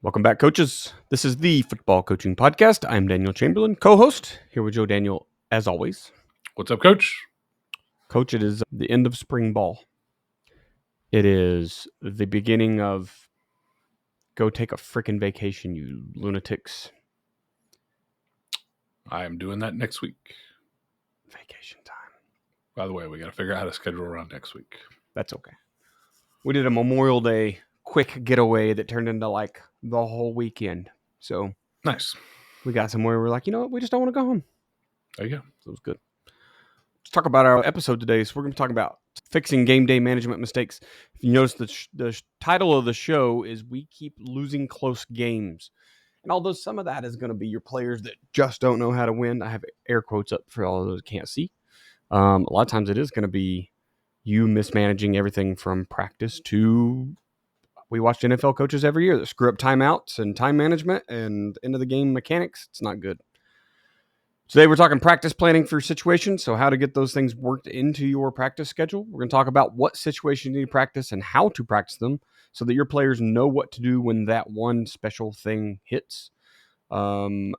Welcome back, coaches. This is the Football Coaching Podcast. I'm Daniel Chamberlain, co-host, here with Joe Daniel, as always. What's up, Coach? Coach, it is the end of spring ball. It is the beginning of go take a freaking vacation, you lunatics. I am doing that next week. Vacation time. By the way, we got to figure out how to schedule around next week. That's okay. We did a Memorial Day quick getaway that turned into like the whole weekend. So Nice. we got somewhere we're like, you know what? We just don't want to go home. There you go. So it was good. Let's talk about our episode today. So we're going to talk about fixing game day management mistakes. If you notice, the title of the show is We Keep Losing Close Games. And although some of that is going to be your players that just don't know how to win, I have air quotes up for all of those who can't see. A lot of times it is going to be you mismanaging everything from practice to, we watched NFL coaches every year that screw up timeouts and time management and end of the game mechanics. It's not good. Today we're talking practice planning for situations, so how to get those things worked into your practice schedule. We're going to talk about what situations you need to practice and how to practice them so that your players know what to do when that one special thing hits. I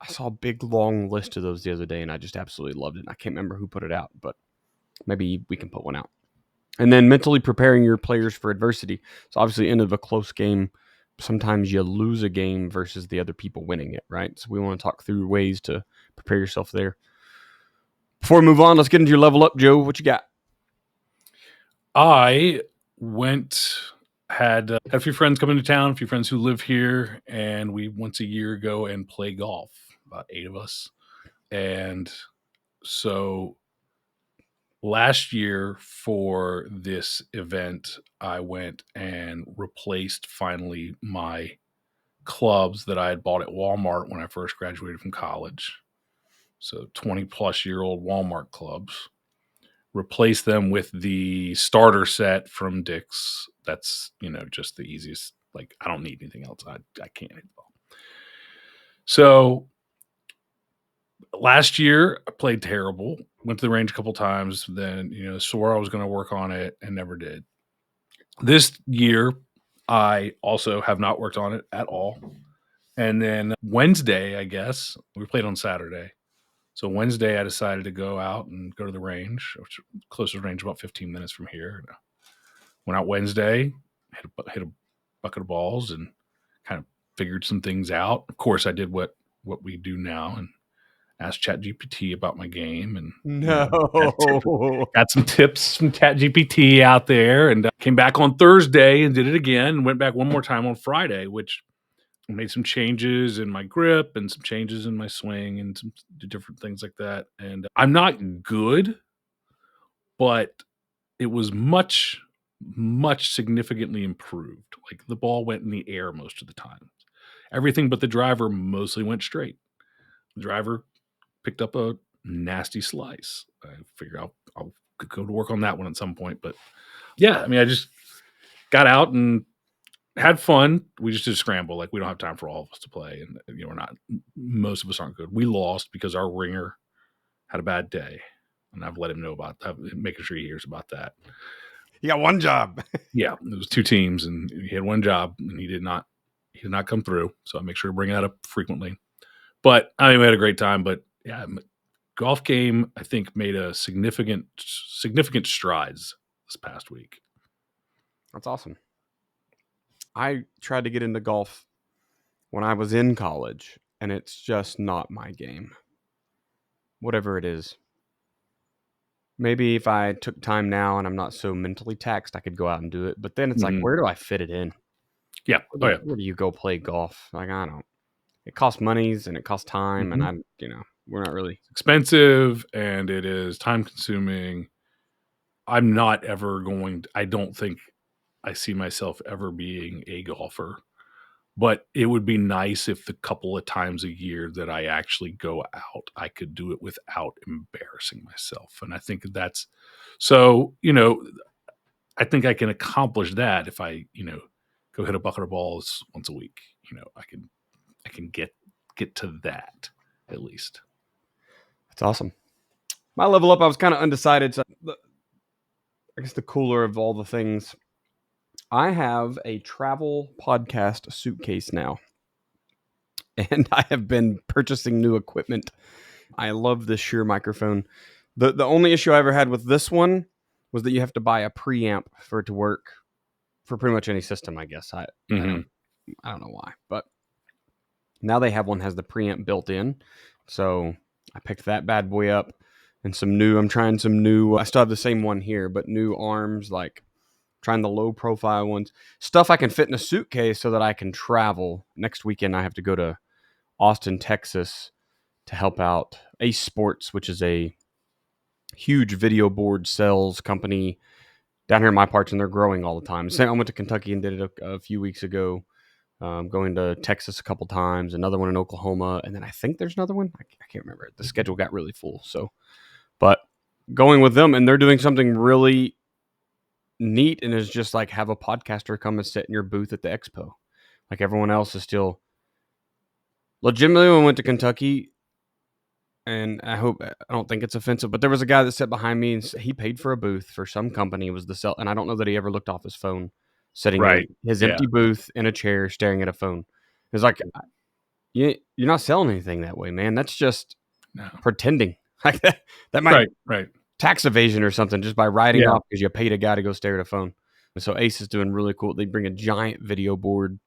saw a big, long list of those the other day, and I just absolutely loved it. I can't remember who put it out, but maybe we can put one out. And then mentally preparing your players for adversity. So obviously, end of a close game, sometimes you lose a game versus the other people winning it, right? So we want to talk through ways to prepare yourself there. Before we move on, let's get into your level up, Joe. What you got? I had a few friends come into town, a few friends who live here, and we once a year go and play golf, about 8 of us. And so last year for this event, I went and replaced finally my clubs that I had bought at Walmart when I first graduated from college. So 20-plus-year-old Walmart clubs. Replace them with the starter set from Dick's. That's, just the easiest. Like, I don't need anything else. I can't hit the ball. So last year, I played terrible. Went to the range a couple times. Then, swore I was going to work on it and never did. This year, I also have not worked on it at all. And then Wednesday, I guess, we played on Saturday. So Wednesday, I decided to go out and go to the range, which is closest range about 15 minutes from here. Went out Wednesday, hit a bucket of balls, and kind of figured some things out. Of course, I did what we do now and asked ChatGPT about my game, and got some tips from ChatGPT out there, and came back on Thursday and did it again, and went back one more time on Friday, which made some changes in my grip and some changes in my swing and some different things like that. And I'm not good, but it was much, much significantly improved. Like, the ball went in the air most of the time. Everything but the driver mostly went straight. The driver picked up a nasty slice. I figure I'll go to work on that one at some point. But yeah, I just got out and had fun. We just did a scramble. Like, we don't have time for all of us to play. And, most of us aren't good. We lost because our ringer had a bad day. And I've let him know about that, making sure he hears about that. You got one job. Yeah, it was 2 teams, and he had one job, and he did not come through. So I make sure to bring that up frequently. But we had a great time. But yeah, golf game, I think, made a significant strides this past week. That's awesome. I tried to get into golf when I was in college, and it's just not my game. Whatever it is. Maybe if I took time now and I'm not so mentally taxed, I could go out and do it. But then it's like, where do I fit it in? Yeah. Where do you go play golf? Like, I don't. It costs monies and it costs time, and we're not really. It's expensive, and it is time consuming. I'm not ever I don't think I see myself ever being a golfer, but it would be nice if the couple of times a year that I actually go out, I could do it without embarrassing myself. And I think that's so, I think I can accomplish that if I, go hit a bucket of balls once a week. I can get to that at least. That's awesome. My level up, I was kind of undecided. So I guess the cooler of all the things I have a travel podcast suitcase now, and I have been purchasing new equipment. I love this Shure microphone. The only issue I ever had with this one was that you have to buy a preamp for it to work for pretty much any system, I guess. I don't know why, but now they have one that has the preamp built in. So I picked that bad boy up and I'm trying some new, I still have the same one here, but new arms, like trying the low profile ones, stuff I can fit in a suitcase so that I can travel. Next weekend, I have to go to Austin, Texas to help out Ace Sports, which is a huge video board sales company down here in my parts, and they're growing all the time. I went to Kentucky and did it a few weeks ago. Going to Texas a couple times, another one in Oklahoma, and then I think there's another one. I can't remember. The schedule got really full. So, but going with them, and they're doing something really neat, and is just like have a podcaster come and sit in your booth at the expo. Like everyone else is still legitimately. When I went to Kentucky, and I don't think it's offensive, but there was a guy that sat behind me and he paid for a booth for some company. It was the sell, and I don't know that he ever looked off his phone, sitting in his empty booth in a chair staring at a phone. It's like, you're not selling anything that way, man. That's just pretending. Like that might tax evasion or something just by writing off because you paid a guy to go stare at a phone. And so Ace is doing really cool. They bring a giant video board,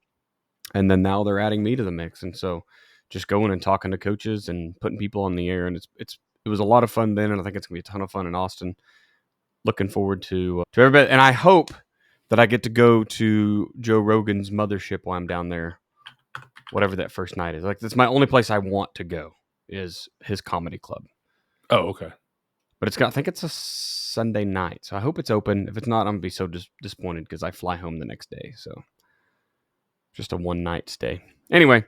and then now they're adding me to the mix. And so just going and talking to coaches and putting people on the air, and it was a lot of fun then, and I think it's gonna be a ton of fun in Austin. Looking forward to everybody, and I hope that I get to go to Joe Rogan's mothership while I'm down there, whatever that first night is. Like, that's my only place I want to go is his comedy club. Oh, okay. But I think it's a Sunday night, so I hope it's open. If it's not, I'm gonna be so disappointed because I fly home the next day. So just a one night stay. Anyway,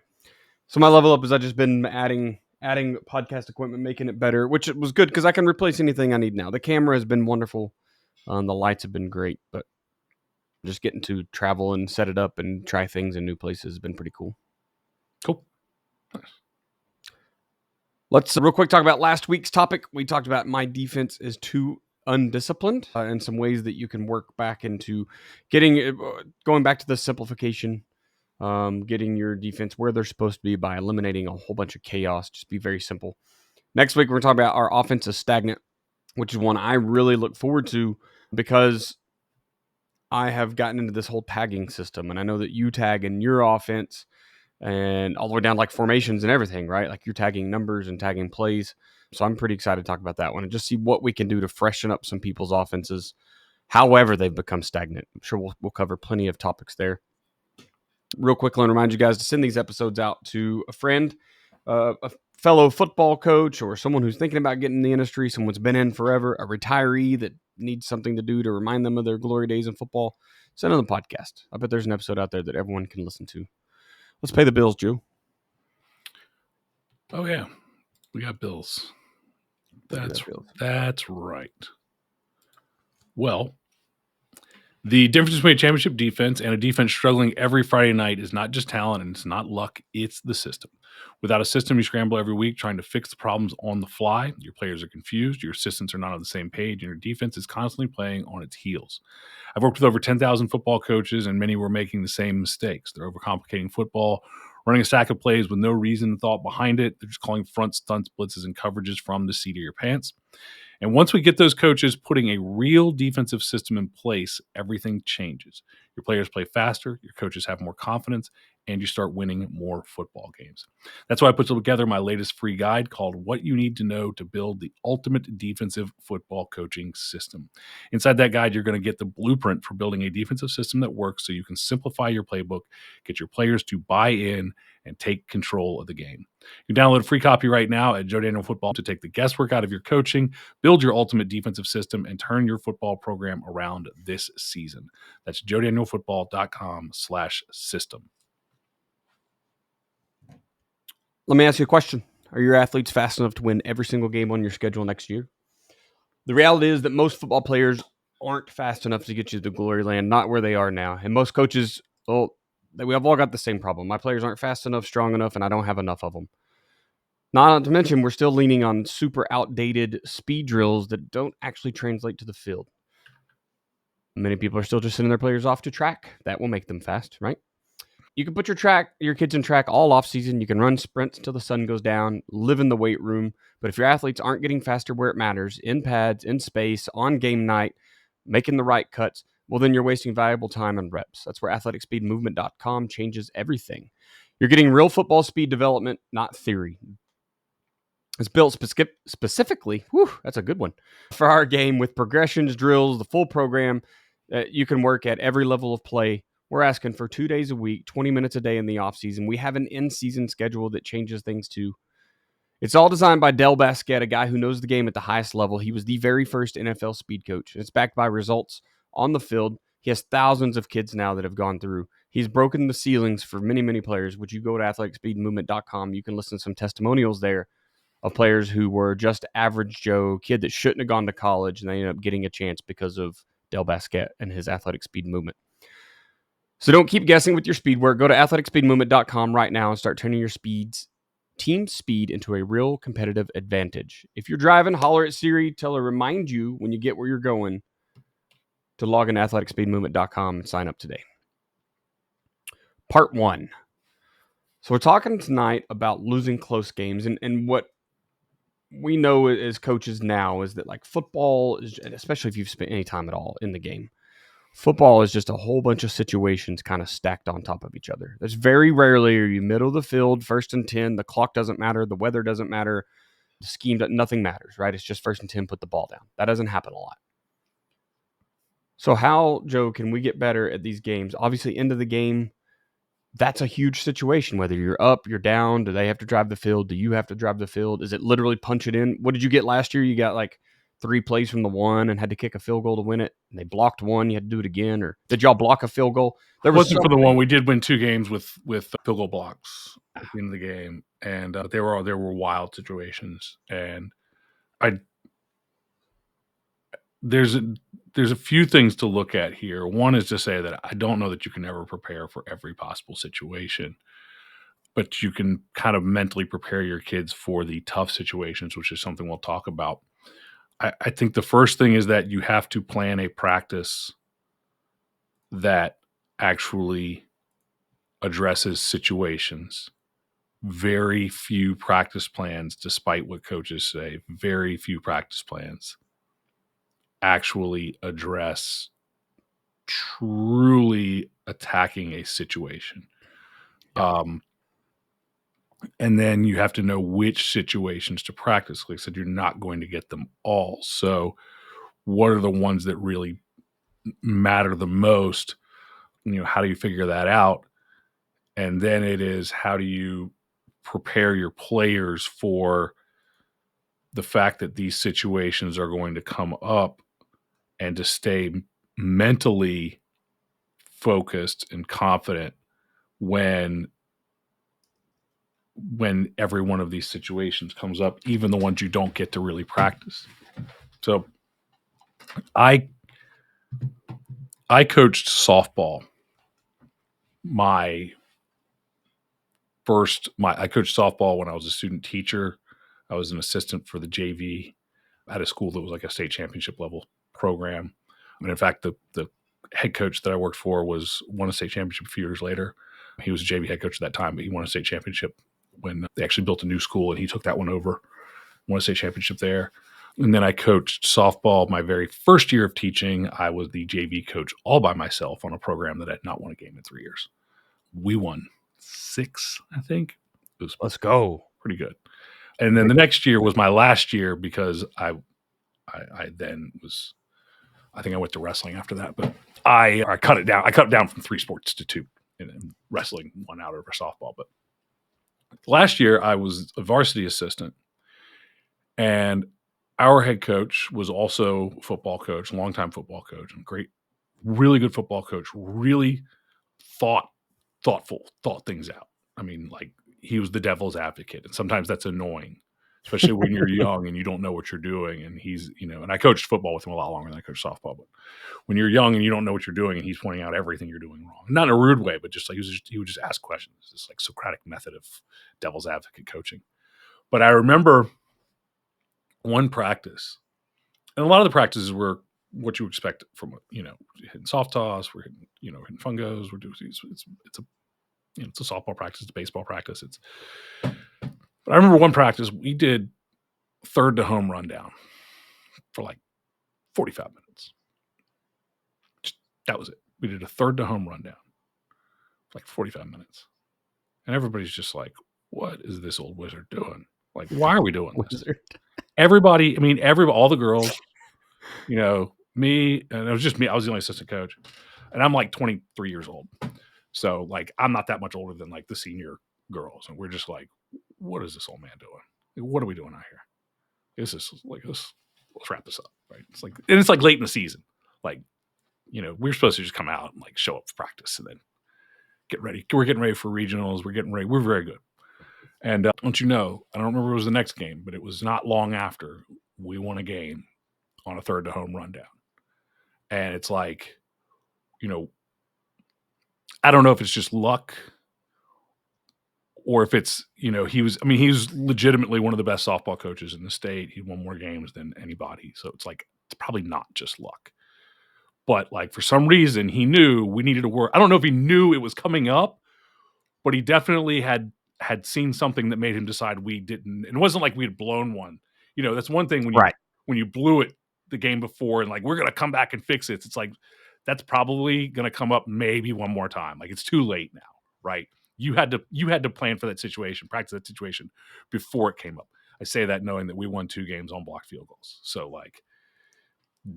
so my level up is I've just been adding podcast equipment, making it better, which was good because I can replace anything I need now. The camera has been wonderful. The lights have been great, but just getting to travel and set it up and try things in new places has been pretty cool. Cool. Nice. Let's real quick talk about last week's topic. We talked about my defense is too undisciplined, and some ways that you can work back into going back to the simplification, getting your defense where they're supposed to be by eliminating a whole bunch of chaos. Just be very simple. Next week, we're going to talk about our offense is stagnant, which is one I really look forward to because I have gotten into this whole tagging system, and I know that you tag in your offense and all the way down like formations and everything, right? Like you're tagging numbers and tagging plays. So I'm pretty excited to talk about that one and just see what we can do to freshen up some people's offenses, however they've become stagnant. I'm sure we'll cover plenty of topics there. Real quickly, I want to remind you guys to send these episodes out to a friend, a fellow football coach, or someone who's thinking about getting in the industry, someone's been in forever, a retiree that needs something to do to remind them of their glory days in football. Send them the podcast. I bet there's an episode out there that everyone can listen to. Let's pay the bills, Joe. Oh, yeah. We got bills. That's right. Well, the difference between a championship defense and a defense struggling every Friday night is not just talent and it's not luck, it's the system. Without a system, you scramble every week trying to fix the problems on the fly. Your players are confused, your assistants are not on the same page, and your defense is constantly playing on its heels. I've worked with over 10,000 football coaches, and many were making the same mistakes. They're overcomplicating football, running a stack of plays with no reason and thought behind it. They're just calling front stunts, blitzes, and coverages from the seat of your pants. And once we get those coaches putting a real defensive system in place, everything changes. Your players play faster, your coaches have more confidence, and you start winning more football games. That's why I put together my latest free guide called What You Need to Know to Build the Ultimate Defensive Football Coaching System. Inside that guide, you're going to get the blueprint for building a defensive system that works so you can simplify your playbook, get your players to buy in, and take control of the game. You can download a free copy right now at Joe Daniel Football to take the guesswork out of your coaching, build your ultimate defensive system, and turn your football program around this season. That's joedanielfootball.com/system. Let me ask you a question. Are your athletes fast enough to win every single game on your schedule next year? The reality is that most football players aren't fast enough to get you to glory land, not where they are now. And most coaches, we have all got the same problem. My players aren't fast enough, strong enough, and I don't have enough of them. Not to mention, we're still leaning on super outdated speed drills that don't actually translate to the field. Many people are still just sending their players off to track. That will make them fast, right? You can put your kids in track all off season. You can run sprints until the sun goes down, live in the weight room. But if your athletes aren't getting faster where it matters, in pads, in space, on game night, making the right cuts, well, then you're wasting valuable time and reps. That's where athleticspeedmovement.com changes everything. You're getting real football speed development, not theory. It's built specifically, that's a good one, for our game with progressions, drills, the full program. You can work at every level of play. We're asking for 2 days a week, 20 minutes a day in the offseason. We have an in-season schedule that changes things too. It's all designed by Del Basquette, a guy who knows the game at the highest level. He was the very first NFL speed coach. It's backed by results on the field. He has thousands of kids now that have gone through. He's broken the ceilings for many, many players. Would you go to athleticspeedmovement.com? You can listen to some testimonials there of players who were just average Joe kid that shouldn't have gone to college, and they ended up getting a chance because of Del Basquette and his athletic speed movement. So don't keep guessing with your speed work. Go to athleticspeedmovement.com right now and start turning your team speed into a real competitive advantage. If you're driving, holler at Siri, tell her remind you when you get where you're going to log in to athleticspeedmovement.com and sign up today. Part 1. So we're talking tonight about losing close games, and what we know as coaches now is that, like, football is, especially if you've spent any time at all in the game, football is just a whole bunch of situations kind of stacked on top of each other. There's very rarely are you middle of the field, 1st and 10, the clock doesn't matter, the weather doesn't matter, the scheme, nothing matters, right? It's just 1st and 10, put the ball down. That doesn't happen a lot. So how, Joe, can we get better at these games? Obviously, end of the game, that's a huge situation. Whether you're up, you're down, do they have to drive the field? Do you have to drive the field? Is it literally punch it in? What did you get last year? You got like 3 plays from the one and had to kick a field goal to win it, and they blocked one. You had to do it again, or did y'all block a field goal? There wasn't for the one. We did win 2 games with field goal blocks at the end of the game, and there were wild situations. And there's a few things to look at here. One is to say that I don't know that you can ever prepare for every possible situation, but you can kind of mentally prepare your kids for the tough situations, which is something we'll talk about. I think the first thing is that you have to plan a practice that actually addresses situations. Very few practice plans, despite what coaches say, very few practice plans actually address truly attacking a situation. And then you have to know which situations to practice. Like I said, you're not going to get them all. So what are the ones that really matter the most? How do you figure that out? And then it is, how do you prepare your players for the fact that these situations are going to come up, and to stay mentally focused and confident when every one of these situations comes up, even the ones you don't get to really practice. So I coached softball. I coached softball when I was a student teacher. I was an assistant for the JV at a school that was like a state championship level program. And in fact, the head coach that I worked for won a state championship a few years later. He was a JV head coach at that time, but he won a state championship when they actually built a new school, and he took that one over, won a state championship there. And then I coached softball my very first year of teaching. I was the JV coach all by myself on a program that had not won a game in 3 years. We won 6, I think. Let's go. Pretty good. And then the next year was my last year, because I then was, I think I went to wrestling after that, but I cut it down. I cut it down from 3 sports to 2, and wrestling won out over softball. But last year I was a varsity assistant, and our head coach was also a football coach, longtime football coach, and great, really good football coach, really thought things out. I mean, like, he was the devil's advocate, and sometimes that's annoying, especially when you're young and you don't know what you're doing. And he's, and I coached football with him a lot longer than I coached softball. But when you're young and you don't know what you're doing, and he's pointing out everything you're doing wrong, not in a rude way, but just like he would just ask questions. This like Socratic method of devil's advocate coaching. But I remember one practice, and a lot of the practices were what you expect from, hitting soft toss, we're hitting, hitting fungos, we're doing, it's a softball practice, it's a baseball practice. But I remember one practice we did third to home rundown for like 45 minutes. That was it. We did a third to home rundown for like 45 minutes. And everybody's just like, what is this old wizard doing? Like, why are we doing this? Everybody, all the girls, me, and it was just me. I was the only assistant coach. And I'm like 23 years old. So like, I'm not that much older than like the senior girls. And we're just like, what is this old man doing? What are we doing out here? This is like this. Let's wrap this up. Right. It's like late in the season. Like, we're supposed to just come out and like show up for practice and then get ready. We're getting ready for regionals. We're getting ready. We're very good. And don't you know, I don't remember if it was the next game, but it was not long after we won a game on a third to home rundown. And it's like, I don't know if it's just luck or if it's, he was legitimately one of the best softball coaches in the state. He won more games than anybody. So it's like, it's probably not just luck. But like, for some reason, he knew we needed to work. I don't know if he knew it was coming up, but he definitely had seen something that made him decide we didn't. And it wasn't like we had blown one. That's one thing when you blew it the game before and like, we're going to come back and fix it. It's like, that's probably going to come up maybe one more time. Like, it's too late now, right? You had to plan for that situation, practice that situation before it came up. I say that knowing that we won 2 games on blocked field goals. So like,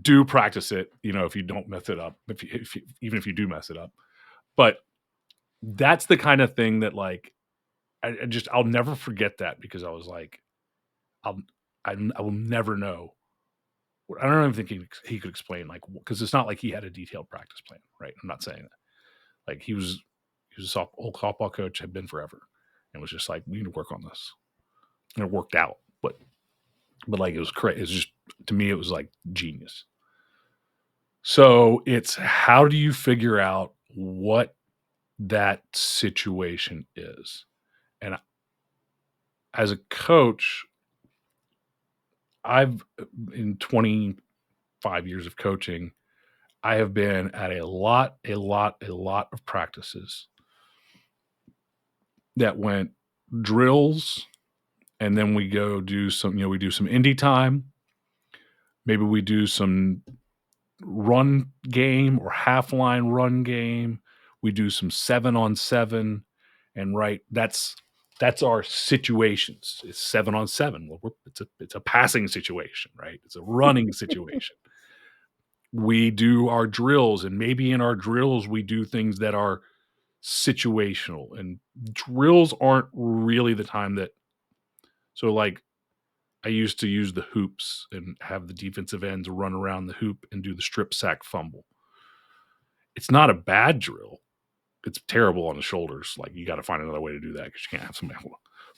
do practice it, if you don't mess it up, even if you do mess it up. But that's the kind of thing that like, I'll never forget that, because I was like, I will never know. I don't even think he could explain, like, because it's not like he had a detailed practice plan, right? I'm not saying that. Like, he was a old softball coach, had been forever, and was just like, we need to work on this, and it worked out. But like, it was crazy. It's just, to me, it was like genius. So it's, how do you figure out what that situation is? And as a coach, I've, in 25 years of coaching, I have been at a lot of practices that went drills, and then we go do some, we do some indie time. Maybe we do some run game or half line run game. We do some 7-on-7, and right, that's our situations. It's 7-on-7. Well, it's a passing situation, right? It's a running situation. We do our drills, and maybe in our drills we do things that are situational, and drills aren't really the time that, so like, I used to use the hoops and have the defensive ends run around the hoop and do the strip sack fumble. It's not a bad drill. It's terrible on the shoulders. Like, you got to find another way to do that, because you can't have somebody.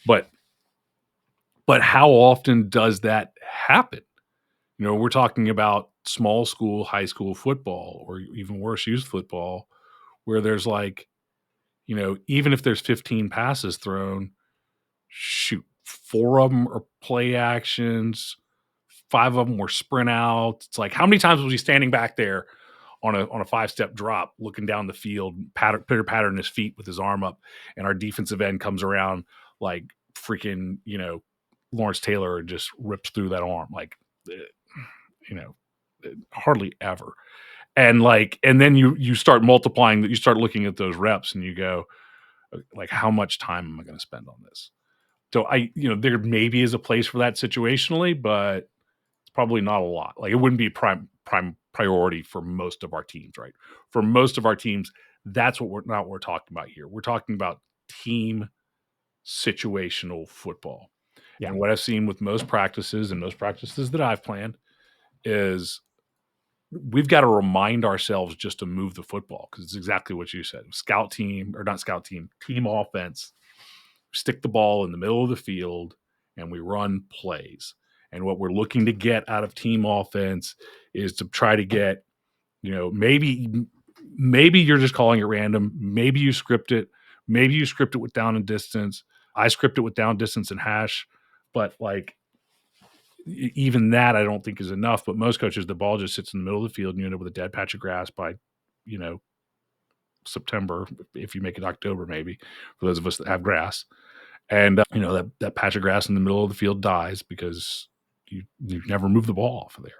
But how often does that happen? We're talking about small school, high school football, or even worse, youth football, where there's like, even if there's 15 passes thrown, shoot, 4 of them are play actions, 5 of them were sprint outs. It's like, how many times was he standing back there on a 5-step drop, looking down the field, pattering his feet with his arm up, and our defensive end comes around like freaking, Lawrence Taylor, and just rips through that arm, like, hardly ever. And like, and then you start multiplying that, you start looking at those reps, and you go, like, how much time am I going to spend on this? So there maybe is a place for that situationally, but it's probably not a lot. Like, it wouldn't be prime priority for most of our teams, right? For most of our teams, that's what we're talking about here. We're talking about team situational football. Yeah. And what I've seen with most practices, and most practices that I've planned, is we've got to remind ourselves just to move the football, because it's exactly what you said. Team offense. Stick the ball in the middle of the field, and we run plays. And what we're looking to get out of team offense is to try to get, maybe you're just calling it random. Maybe you script it. Maybe you script it with down and distance. I script it with down, distance, and hash. But like, even that I don't think is enough. But most coaches, the ball just sits in the middle of the field and you end up with a dead patch of grass by, September, if you make it October, maybe, for those of us that have grass. And, that patch of grass in the middle of the field dies because you never move the ball off of there.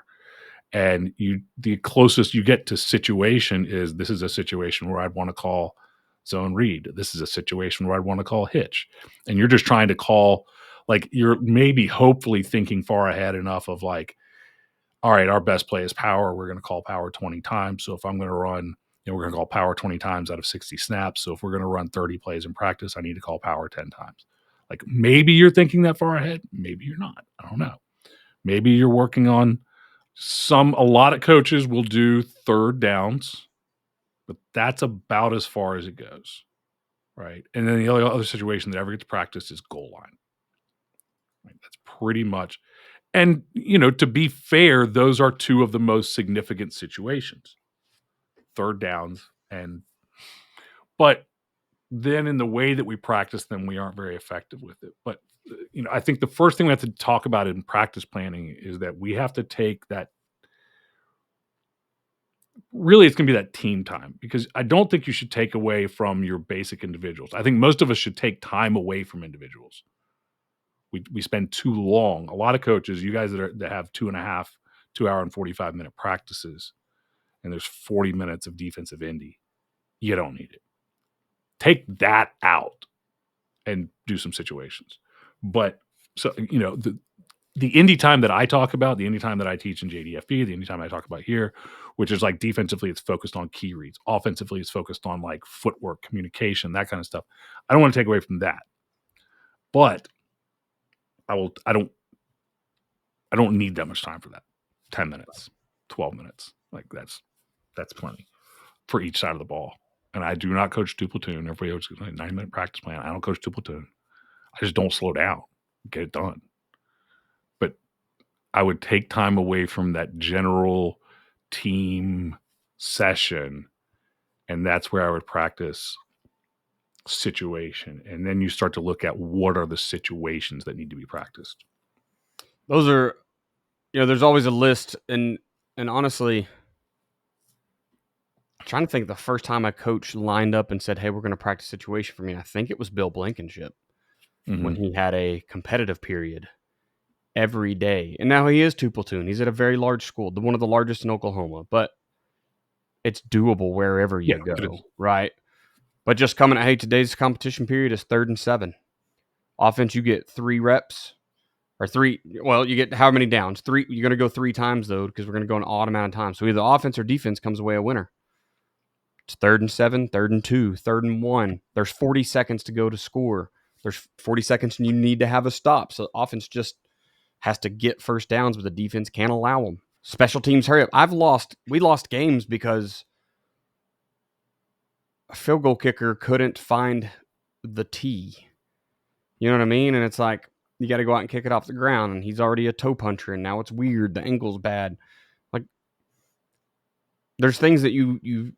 And the closest you get to situation is, this is a situation where I'd want to call zone read. This is a situation where I'd want to call hitch. And you're just trying to call, like, you're maybe hopefully thinking far ahead enough of like, all right, our best play is power. We're going to call power 20 times. So if I'm going to run, we're going to call power 20 times out of 60 snaps. So if we're going to run 30 plays in practice, I need to call power 10 times. Like, maybe you're thinking that far ahead. Maybe you're not. I don't know. Maybe you're working on a lot of coaches will do third downs, but that's about as far as it goes. Right. And then the only other situation that ever gets practiced is goal line. Right? That's pretty much. And, to be fair, those are two of the most significant situations, third downs. But then in the way that we practice them, we aren't very effective with it. But, I think the first thing we have to talk about in practice planning is that we have to take that. Really, it's going to be that team time, because I don't think you should take away from your basic individuals. I think most of us should take time away from individuals. We spend too long. A lot of coaches, you guys that have 2 hour and 45-minute practices, and there's 40 minutes of defensive indie. You don't need it. Take that out and do some situations. But so, the indie time that I talk about, the indie time that I teach in JDFB, the indie time I talk about here, which is like defensively, it's focused on key reads. Offensively, it's focused on like footwork, communication, that kind of stuff. I don't want to take away from that. But I don't need that much time for that. 10 minutes, 12 minutes. Like that's plenty for each side of the ball. And I do not coach two platoon. Everybody else goes, 9-minute practice plan. I don't coach two platoon. I just don't slow down. Get it done. But I would take time away from that general team session, and that's where I would practice situation. And then you start to look at what are the situations that need to be practiced. Those are, there's always a list, and honestly, I'm trying to think the first time a coach lined up and said, "Hey, we're going to practice situation for me." I think it was Bill Blankenship when he had a competitive period every day. And now he is two platoon. He's at a very large school, one of the largest in Oklahoma, but it's doable wherever you go, right? But just coming at, hey, today's competition period is 3rd and 7. Offense, you get 3 reps or 3. Well, you get how many downs? 3. You're going to go 3 times though, because we're going to go an odd amount of time. So either offense or defense comes away a winner. It's 3rd and 7, 3rd and 2, 3rd and 1. There's 40 seconds to go to score. There's 40 seconds and you need to have a stop. So offense just has to get first downs, but the defense can't allow them. Special teams, hurry up. We lost games because a field goal kicker couldn't find the tee. You know what I mean? And it's like, you got to go out and kick it off the ground, and he's already a toe puncher, and now it's weird. The ankle's bad. Like, there's things that you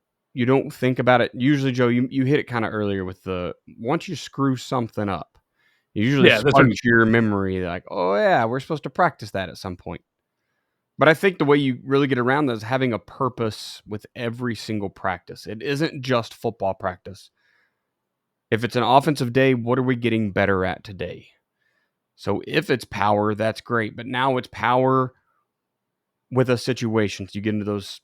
don't think about it. Usually, Joe, you hit it kind of earlier with once you screw something up, you usually sponge your memory like, oh yeah, we're supposed to practice that at some point. But I think the way you really get around that is having a purpose with every single practice. It isn't just football practice. If it's an offensive day, what are we getting better at today? So if it's power, that's great. But now it's power with a situation. So you get into those,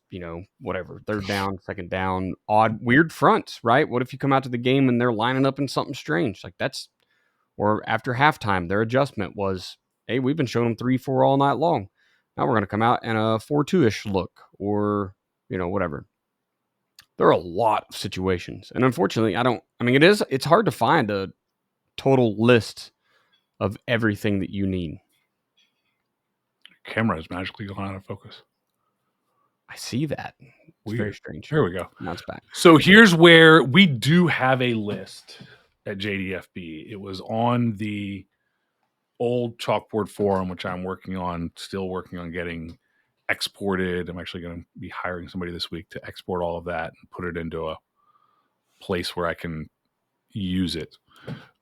whatever, 3rd down, 2nd down, odd, weird fronts, right? What if you come out to the game and they're lining up in something strange? Like or after halftime, their adjustment was, hey, we've been showing them 3-4 all night long. Now we're going to come out in a 4-2-ish look or, whatever. There are a lot of situations. And unfortunately, it's hard to find a total list of everything that you need. Camera has magically gone out of focus. I see that. It's very strange. Here we go. Now it's back. So here's where we do have a list at JDFB. It was on the old chalkboard forum, which I'm still working on getting exported. I'm actually going to be hiring somebody this week to export all of that and put it into a place where I can use it.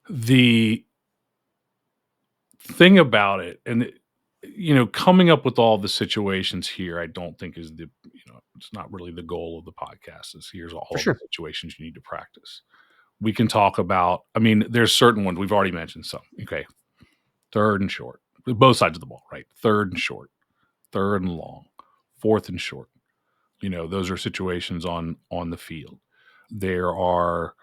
The thing about it, and coming up with all the situations here, I don't think is it's not really the goal of the podcast. Is here's all For sure. the situations you need to practice. We can talk about, there's certain ones we've already mentioned some. Okay. Third and short, both sides of the ball, right? Third and short, third and long, fourth and short. Those are situations on the field. There are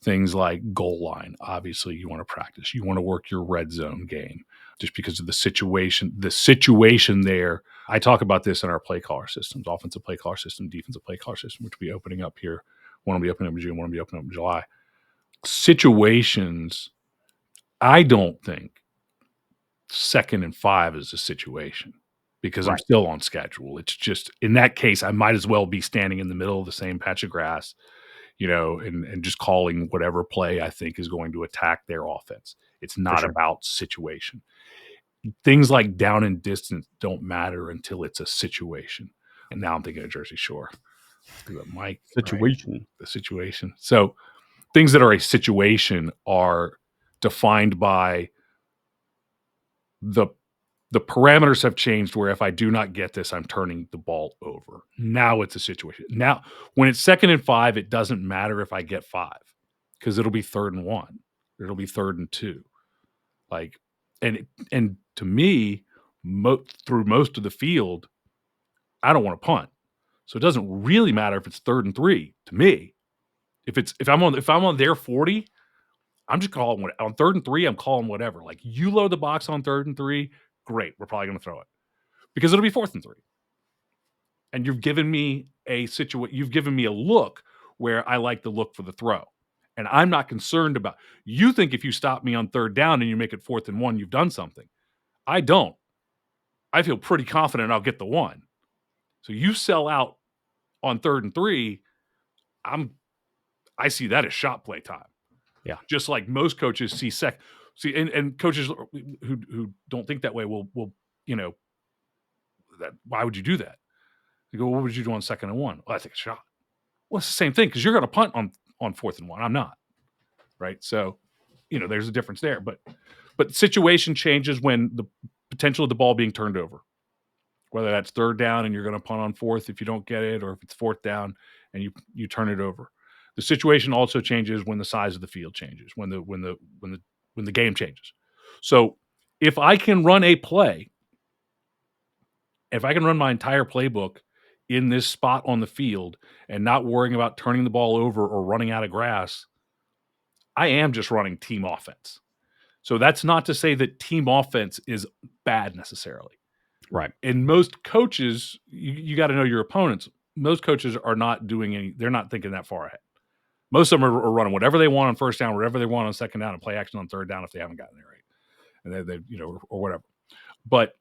things like goal line. Obviously, you want to practice. You want to work your red zone game just because of the situation. The situation there, I talk about this in our play caller systems, offensive play caller system, defensive play caller system, which will be opening up here. One will be opening up in June, one will be opening up in July. Situations, I don't think 2nd and 5 is a situation because I'm Right. still on schedule. It's just, in that case, I might as well be standing in the middle of the same patch of grass, and just calling whatever play I think is going to attack their offense. It's not sure. about situation. Things like down and distance don't matter until it's a situation. And now I'm thinking of Jersey Shore. Mike, Situation. right? The situation. So things that are a situation are defined by the parameters have changed where if I do not get this, I'm turning the ball over. Now it's a situation. Now, when it's 2nd and 5, it doesn't matter if I get 5 because it'll be 3rd and 1. It'll be 3rd and 2. And to me, through most of the field, I don't want to punt. So it doesn't really matter if it's 3rd and 3 to me. If I'm on their 40, I'm just calling on 3rd and 3. I'm calling whatever. Like, you load the box on 3rd and 3, great. We're probably going to throw it because it'll be 4th and 3. And you've given me you've given me a look where I like the look for the throw. And I'm not concerned about, you think if you stop me on 3rd down and you make it 4th and 1, you've done something. I don't. I feel pretty confident I'll get the 1. So you sell out on 3rd and 3, I see that as shot play time. Yeah. Just like most coaches see and coaches who don't think that way will that, why would you do that? You go, what would you do on 2nd and 1? Well, I think a shot. Well, it's the same thing because you're going to punt on 4th and 1. I'm not. Right. So, there's a difference there. But situation changes when the potential of the ball being turned over, whether that's 3rd down and you're going to punt on 4th if you don't get it, or if it's 4th down and you turn it over. The situation also changes when the size of the field changes, when the game changes. So if I can run a play, if I can run my entire playbook in this spot on the field and not worrying about turning the ball over or running out of grass, I am just running team offense. So that's not to say that team offense is bad necessarily. Right. And most coaches, you got to know your opponents. Most coaches are not they're not thinking that far ahead. Most of them are running whatever they want on 1st down, whatever they want on 2nd down, and play action on 3rd down if they haven't gotten there right. And they or whatever. But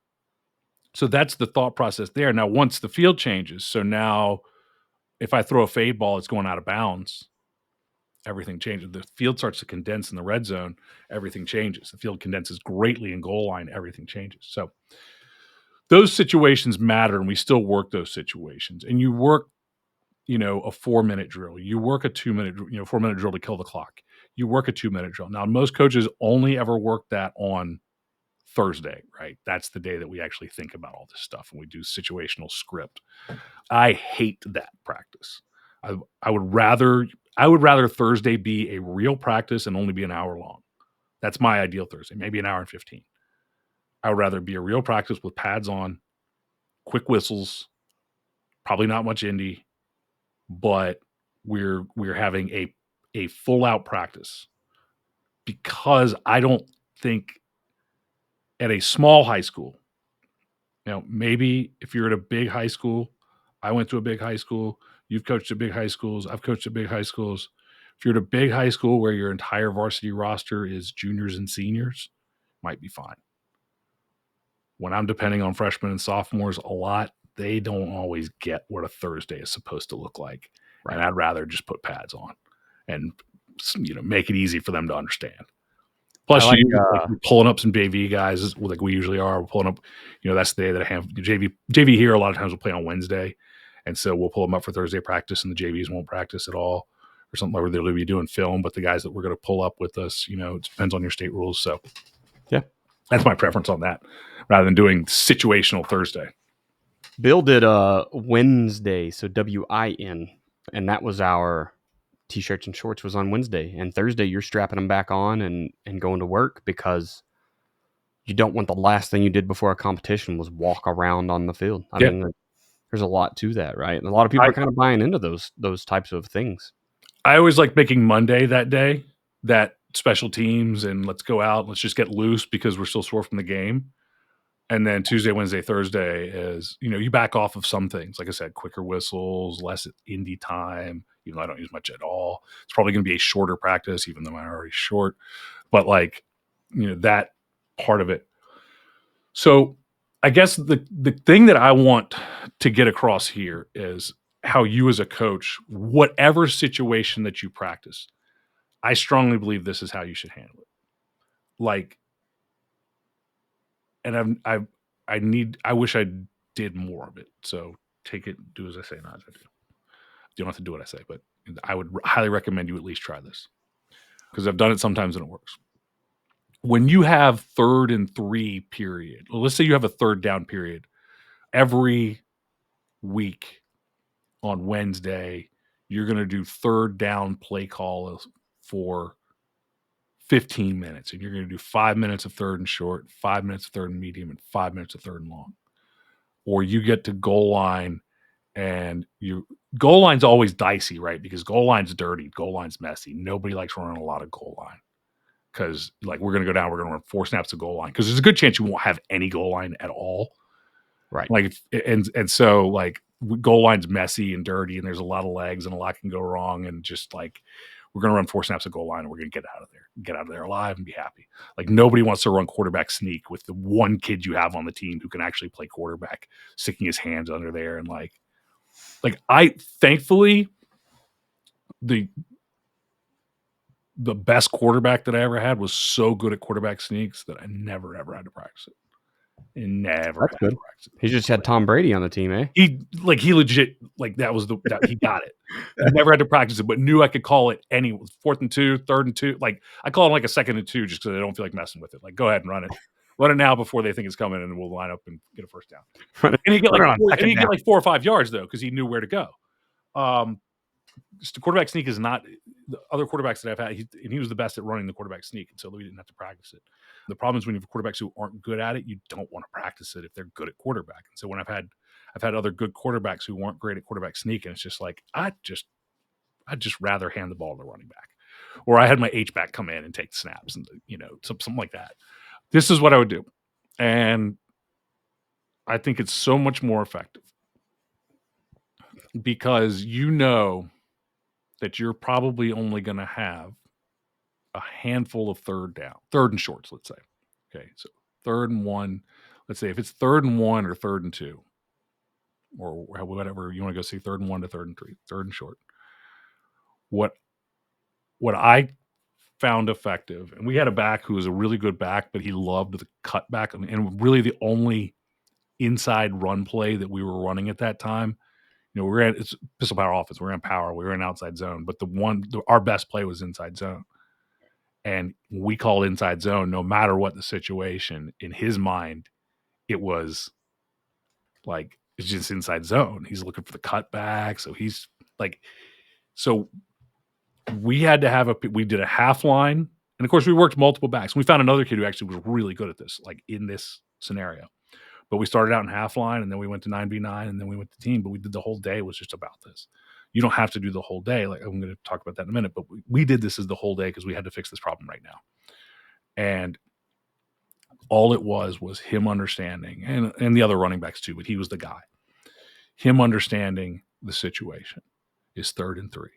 so that's the thought process there. Now, once the field changes, so now if I throw a fade ball, it's going out of bounds. Everything changes. The field starts to condense in the red zone. Everything changes. The field condenses greatly in goal line. Everything changes. So those situations matter, and we still work those situations. And you work, a 4-minute drill. You work a 2-minute, 4-minute drill to kill the clock. You work a 2-minute drill. Now, most coaches only ever work that on Thursday, right? That's the day that we actually think about all this stuff and we do situational script. I hate that practice. I would rather Thursday be a real practice and only be an hour long. That's my ideal Thursday, maybe an hour and 15. I would rather be a real practice with pads on, quick whistles, probably not much indie, but we're having a full out practice because I don't think at a small high school, maybe if you're at a big high school, I went to a big high school, you've coached at big high schools, I've coached at big high schools. If you're at a big high school where your entire varsity roster is juniors and seniors, might be fine. When I'm depending on freshmen and sophomores a lot, they don't always get what a Thursday is supposed to look like. Right. And I'd rather just put pads on and, make it easy for them to understand. Plus, you're pulling up some JV guys like we usually are. We're pulling up, that's the day that I have JV here. A lot of times we'll play on Wednesday. And so we'll pull them up for Thursday practice and the JVs won't practice at all or something, where they'll be doing film. But the guys that we're going to pull up with us, it depends on your state rules. So, yeah. That's my preference on that, rather than doing situational Thursday. Bill did Wednesday, so WIN, and that was our t-shirts and shorts was on Wednesday, and Thursday you're strapping them back on and going to work because you don't want the last thing you did before a competition was walk around on the field. I mean, there's a lot to that, right? And a lot of people are kind of buying into those types of things. I always like making Monday that day, that special teams and let's go out, let's just get loose because we're still sore from the game. And then Tuesday, Wednesday, Thursday is, you back off of some things. Like I said, quicker whistles, less indie time, even though I don't use much at all. It's probably going to be a shorter practice, even though I'm already short. But that part of it. So I guess the thing that I want to get across here is how you as a coach, whatever situation that you practice, I strongly believe this is how you should handle it. And I wish I did more of it. So take it, do as I say, not as I do. You don't have to do what I say, but I would highly recommend you at least try this because I've done it sometimes and it works. When you have 3rd and 3 period, let's say you have a 3rd down period every week on Wednesday, you're going to do 3rd down play call for 15 minutes, and you're going to do 5 minutes of 3rd and short, 5 minutes of 3rd and medium, and 5 minutes of 3rd and long. Or you get to goal line, and goal line's always dicey, right? Because goal line's dirty, goal line's messy. Nobody likes running a lot of goal line because we're going to go down, we're going to run 4 snaps of goal line because there's a good chance you won't have any goal line at all. Right. So goal line's messy and dirty, and there's a lot of legs, and a lot can go wrong, and just we're going to run 4 snaps of goal line, and we're going to get out of there alive and be happy. Nobody wants to run quarterback sneak with the one kid you have on the team who can actually play quarterback, sticking his hands under there. And I thankfully, the best quarterback that I ever had was so good at quarterback sneaks that I never, ever had to practice it. That's good. He just had Tom Brady on the team, eh? He legit, that was he got it. He never had to practice it, but knew I could call it any 4th and 2, 3rd and 2. I call it a 2nd and 2 just because I don't feel like messing with it. Go ahead and run it. Run it now before they think it's coming, and we'll line up and get a 1st down. And he get 4 or 5 yards though because he knew where to go. Just the quarterback sneak is not the other quarterbacks that I've had. He was the best at running the quarterback sneak, and so we didn't have to practice it. The problem is when you have quarterbacks who aren't good at it, you don't want to practice it if they're good at quarterback. And so when I've had other good quarterbacks who weren't great at quarterback sneak, and it's just I'd just rather hand the ball to the running back, or I had my H back come in and take the snaps, and something like that. This is what I would do, and I think it's so much more effective because that you're probably only going to have a handful of 3rd and shorts, let's say. Okay, so 3rd and 1, let's say if it's 3rd and 1 or 3rd and 2, or whatever you want to go see, 3rd and 1 to 3rd and 3, 3rd and short. What I found effective, and we had a back who was a really good back, but he loved the cutback, and really the only inside run play that we were running at that time. It's pistol power offense. We're in power. We were in outside zone, but our best play was inside zone. And we called inside zone no matter what the situation. In his mind, it was it's just inside zone. He's looking for the cutback. So he's so we had to we did a half line. And of course, we worked multiple backs. We found another kid who actually was really good at this, in this scenario. But we started out in half line, and then we went to 9v9, and then we went to team. But we did the whole day was just about this. You don't have to do the whole day. I'm going to talk about that in a minute. But we did this as the whole day because we had to fix this problem right now. And all it was him understanding, and the other running backs too, but he was the guy. Him understanding the situation is 3rd and 3.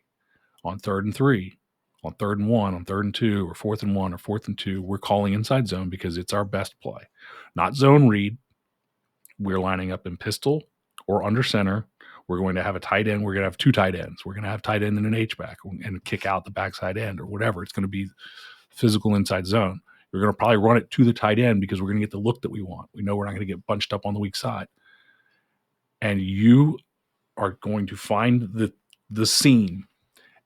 On 3rd and 3, on 3rd and 1, on 3rd and 2, or 4th and 1, or 4th and 2, we're calling inside zone because it's our best play. Not zone read. We're lining up in pistol or under center. We're going to have a tight end. We're going to have 2 tight ends. We're going to have tight end and an H-back and kick out the backside end or whatever. It's going to be physical inside zone. We're going to probably run it to the tight end because we're going to get the look that we want. We know we're not going to get bunched up on the weak side. And you are going to find the seam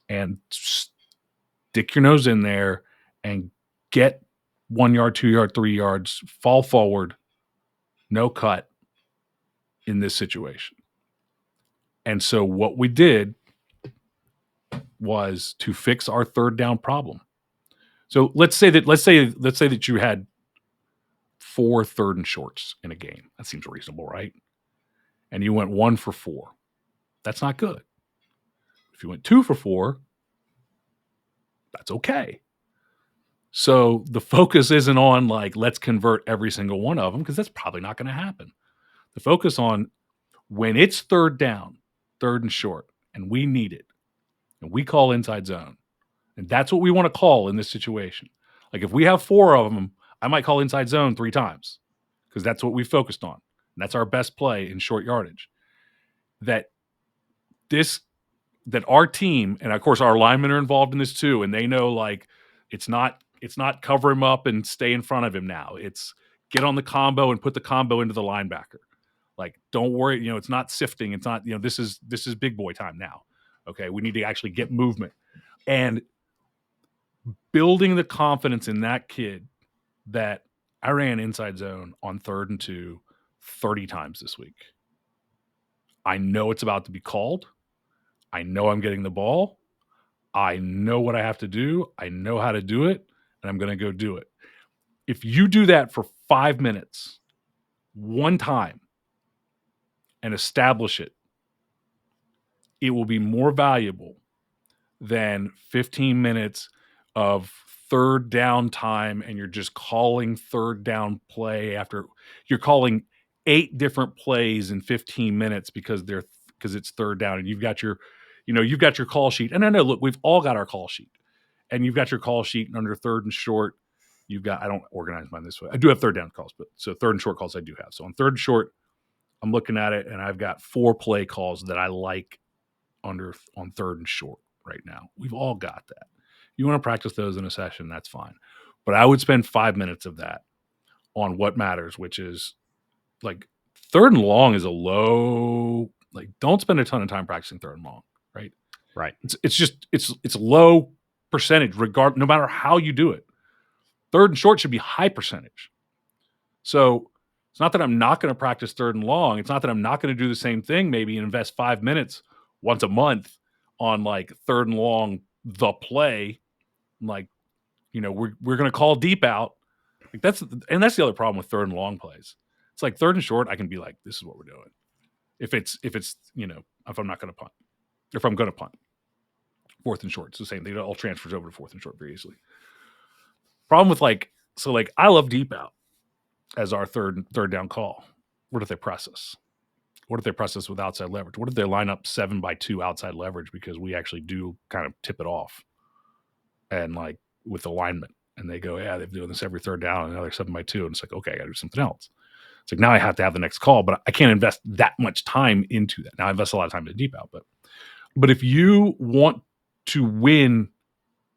and stick your nose in there and get 1 yard, 2 yard, 3 yards, fall forward, no cut in this situation. And so what we did was to fix our third down problem. So let's say that you had 4 third and shorts in a game. That seems reasonable, right? And you went 1 for 4. That's not good. If you went 2 for 4, that's okay. So the focus isn't on like, let's convert every single one of them, because that's probably not going to happen. The focus on when it's third down, third and short, and we need it, and we call inside zone. And that's what we want to call in this situation. Like if we have 4 of them, I might call inside zone 3 times because that's what we focused on. And that's our best play in short yardage. That our team, and of course our linemen are involved in this too, and they know like it's not cover him up and stay in front of him now. It's get on the combo and put the combo into the linebacker. Like, don't worry, it's not sifting. It's not, this is big boy time now. Okay, we need to actually get movement. And building the confidence in that kid that I ran inside zone on 3rd and 2 30 times this week. I know it's about to be called. I know I'm getting the ball. I know what I have to do. I know how to do it, and I'm going to go do it. If you do that for 5 minutes, one time, and establish it, it will be more valuable than 15 minutes of third down time, and you're just calling third down play after you're calling 8 different plays in 15 minutes because it's third down, and you've got your call sheet. And I know, look, we've all got our call sheet, and you've got your call sheet, and under third and short, I don't organize mine this way. I do have third down calls, but so third and short calls I do have. So on third and short, I'm looking at it, and I've got 4 play calls that I like on third and short right now. We've all got that. You want to practice those in a session, that's fine. But I would spend 5 minutes of that on what matters, which is like third and long is a low, like don't spend a ton of time practicing third and long, right? Right. It's low percentage no matter how you do it. Third and short should be high percentage. So it's not that I'm not going to practice third and long. It's not that I'm not going to do the same thing, maybe, and invest 5 minutes once a month on like third and long, the play. Like, we're going to call deep out. Like that's the other problem with third and long plays. It's like third and short, I can be like, this is what we're doing. If I'm not going to punt, if I'm going to punt, fourth and short, it's the same thing. It all transfers over to fourth and short very easily. Problem with I love deep out as our third down call. What if they press us? What if they press us with outside leverage? What if they line up 7x2 outside leverage because we actually do kind of tip it off and like with alignment, and they go, yeah, they're doing this every third down, and now they're 7x2, and it's like, okay, I got to do something else. It's like now I have to have the next call, but I can't invest that much time into that. Now I invest a lot of time in deep out, but if you want to win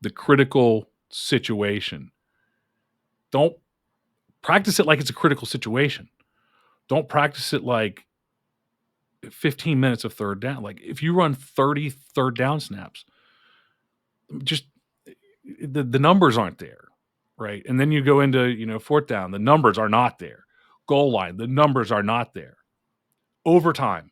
the critical situation, don't practice it like it's a critical situation. Don't practice it like 15 minutes of third down. Like if you run 30 third down snaps, just the numbers aren't there, right? And then you go into, fourth down, the numbers are not there. Goal line, the numbers are not there. Overtime,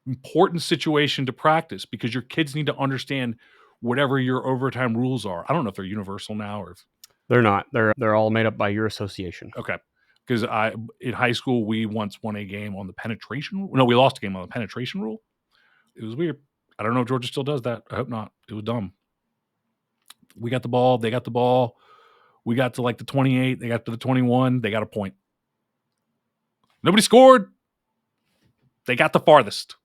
important situation to practice because your kids need to understand whatever your overtime rules are. I don't know if they're universal now or if they're not. They're all made up by your association. Okay. Because in high school, we once won a game on the penetration rule. No, we lost a game on the penetration rule. It was weird. I don't know if Georgia still does that. I hope not. It was dumb. We got the ball. They got the ball. We got to like the 28. They got to the 21. They got a point. Nobody scored. They got the farthest.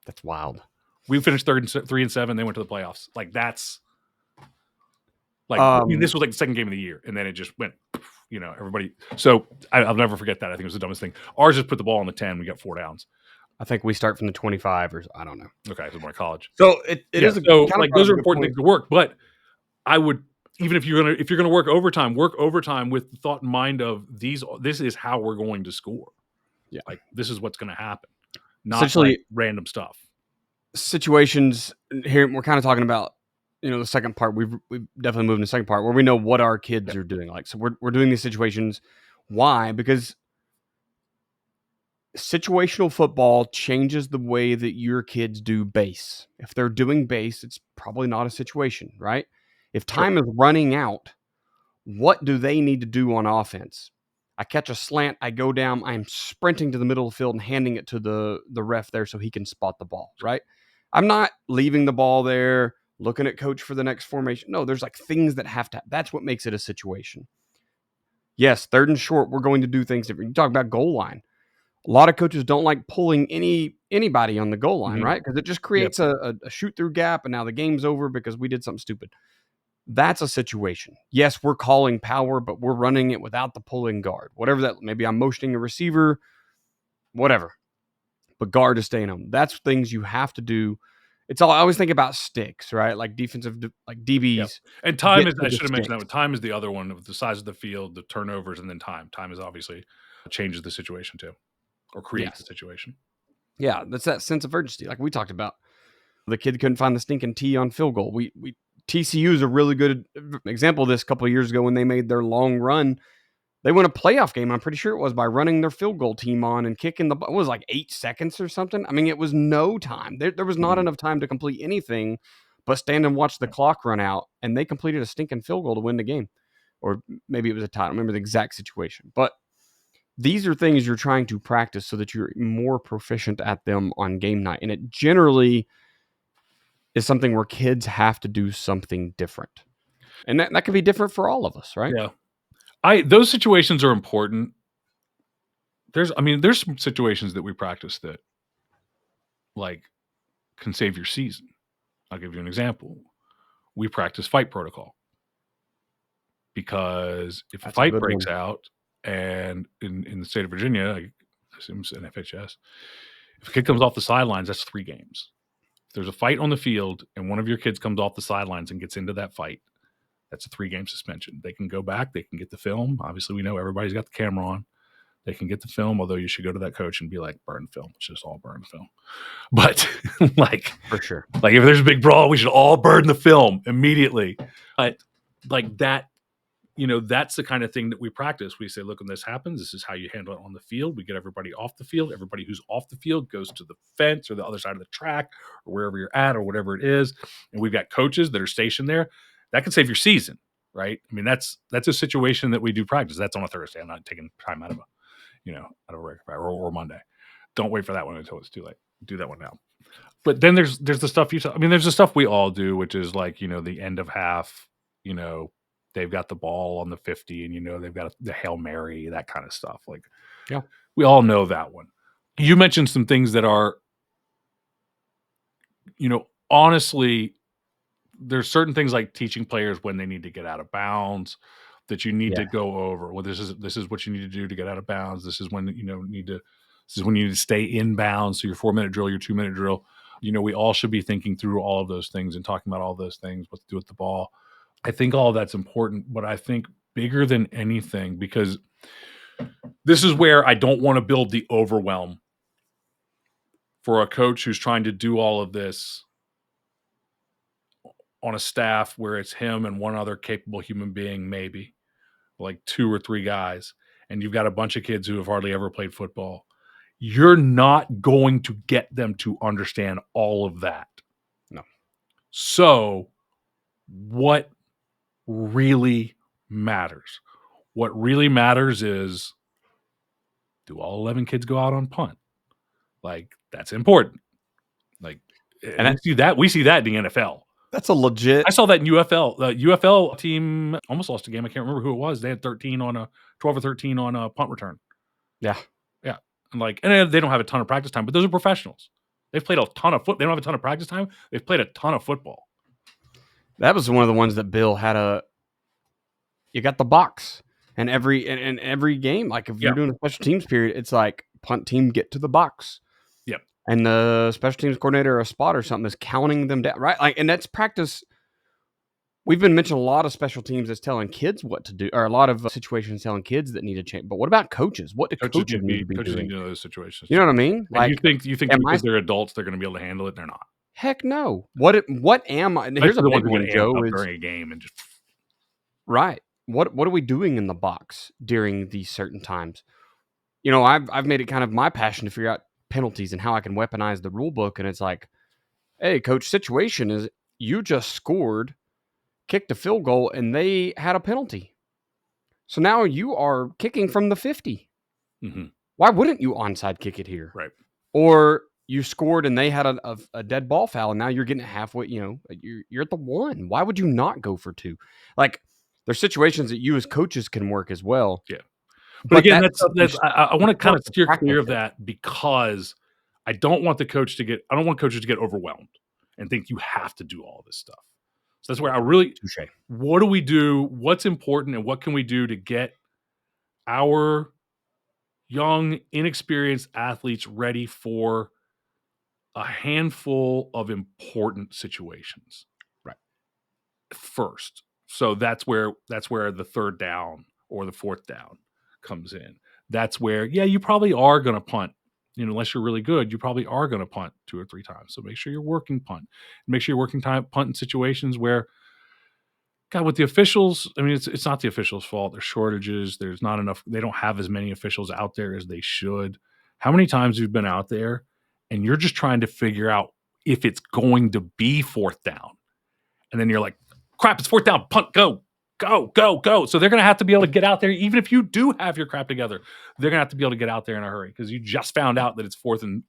That's wild. We finished 3 and 7. They went to the playoffs. Like that's like this was like the second game of the year, and then it just went. Everybody. So I'll never forget that. I think it was the dumbest thing. Ours just put the ball on the 10. We got 4 downs. I think we start from the 25 or I don't know. Okay, so more college. So it is those are important things to work. But I would, even if you're gonna work overtime with the thought in mind of this is how we're going to score. Yeah, like this is what's going to happen. Not essentially like random stuff. Situations here. We're kind of talking about the second part, we've definitely moved to the second part where we know what our kids Yep. are doing. Like, so we're doing these situations. Why? Because situational football changes the way that your kids do base. If they're doing base, it's probably not a situation, right? If Sure. time is running out, what do they need to do on offense? I catch a slant, I go down, I'm sprinting to the middle of the field and handing it to the ref there so he can spot the ball, right? I'm not leaving the ball there, looking at coach for the next formation. No, there's like things that have to, that's what makes it a situation. Yes, third and short, we're going to do things different. You talk about goal line. A lot of coaches don't like pulling anybody on the goal line, right? Because it just Yep. creates a shoot through gap, and now the game's over because we did something stupid. That's a situation. Yes, we're calling power, but we're running it without the pulling guard. Whatever that, maybe I'm motioning a receiver, whatever. But guard is staying home. That's things you have to do. It's all I always think about sticks, right? Like defensive, like Yep. DBs And time get is, to I the should have mentioned that one. sticks. Time is the other one of the size of the field, the turnovers, and then time. Time is obviously changes the situation too, or creates the Yes. situation. Yeah, that's that sense of urgency, like we talked about. The kid couldn't find the stinking tee on field goal. We TCU is a really good example of this. A couple of years ago when they made their long run, they won a playoff game. I'm pretty sure it was by running their field goal team on and kicking it was like 8 seconds or something. I mean, it was no time. There was not enough time to complete anything, but stand and watch the clock run out, and they completed a stinking field goal to win the game, or maybe it was a tie. I don't remember the exact situation, but these are things you're trying to practice so that you're more proficient at them on game night, and it generally is something where kids have to do something different. And that could be different for all of us, right? Yeah. Those situations are important. There's some situations that we practice that like can save your season. I'll give you an example. We practice fight protocol because if a That's a fight good breaks one. out, and in the state of Virginia, I assume it's an FHS, if a kid comes off the sidelines, that's 3 games. If there's a fight on the field and one of your kids comes off the sidelines and gets into that fight, that's a 3-game suspension. They can go back. They can get the film. Obviously, we know everybody's got the camera on. They can get the film, although you should go to that coach and be like, burn film. It's just all burn film. But For sure. like if there's a big brawl, we should all burn the film immediately. But like that, that's the kind of thing that we practice. We say, look, when this happens, this is how you handle it on the field. We get everybody off the field. Everybody who's off the field goes to the fence or the other side of the track or wherever you're at or whatever it is. And we've got coaches that are stationed there. That can save your season, right? I mean, that's a situation that we do practice. That's on a Thursday. I'm not taking time out of out of a regular or Monday. Don't wait for that one until it's too late. Do that one now. But then there's the stuff there's the stuff we all do, which is like, the end of half, they've got the ball on the 50 and, they've got the Hail Mary, that kind of stuff. Like, Yeah. we all know that one. You mentioned some things that are, honestly, there's certain things like teaching players when they need to get out of bounds that you need to go over. Well, this is what you need to do to get out of bounds. This is when, this is when you need to stay in bounds. So your 4-minute drill, your 2-minute drill, we all should be thinking through all of those things and talking about all those things, what to do with the ball. I think all of that's important, but I think bigger than anything, because this is where I don't want to build the overwhelm for a coach who's trying to do all of this on a staff where it's him and one other capable human being, maybe like 2 or 3 guys, and you've got a bunch of kids who have hardly ever played football. You're not going to get them to understand all of that. No. So what really matters? What really matters is, do all 11 kids go out on punt? Like, that's important. Like, and we see that in the NFL. That's a legit. I saw that in UFL. The UFL team almost lost a game. I can't remember who it was. They had 12 or 13 on a punt return. Yeah. Yeah. And they don't have a ton of practice time, but those are professionals. They've played a ton of football. They don't have a ton of practice time. They've played a ton of football. That was one of the ones that Bill had you got the box. And every game, like if you're doing a special teams period, it's like punt team get to the box. Yep. And the special teams coordinator or a spot or something is counting them down, right? Like, and that's practice. We've been mentioning a lot of special teams as telling kids what to do, or a lot of situations telling kids that need to change. But what about coaches? What do coaches need to be doing? Need to know those situations. You know what I mean? Like, you think am because they're adults, they're going to be able to handle it? They're not. Heck no. What am I? And here's Especially a the ones big that get one, amped Joe, up is during a game and just right. What are we doing in the box during these certain times? You know, I've made it kind of my passion to figure out penalties and how I can weaponize the rule book. And it's like, hey, coach, situation is you just scored, kicked a field goal, and they had a penalty. So now you are kicking from the 50. Mhm. Why wouldn't you onside kick it here? Right. Or you scored and they had a dead ball foul, and now you're getting halfway, you're at the 1. Why would you not go for 2? Like, there's situations that you as coaches can work as well. Yeah. But But again, that's that's I you wanna still kinda have to steer clear practice of it. that because I don't want coaches to get overwhelmed and think you have to do all this stuff. So that's where I really Touche. what do we do? What's important and what can we do to get our young, inexperienced athletes ready for a handful of important situations Right. first. So that's where the third down or the fourth down comes in. That's where, yeah, you probably are going to punt. Unless you're really good, you probably are going to punt 2 or 3 times. So make sure you're working punt. Make sure you're working punt in situations where, God, with the officials, I mean, it's not the officials' fault. There's shortages. There's not enough. They don't have as many officials out there as they should. How many times you've been out there and you're just trying to figure out if it's going to be fourth down, and then you're like, crap, it's fourth down, punt, go, go, go, go. So they're going to have to be able to get out there, even if you do have your crap together. They're going to have to be able to get out there in a hurry because you just found out that it's fourth and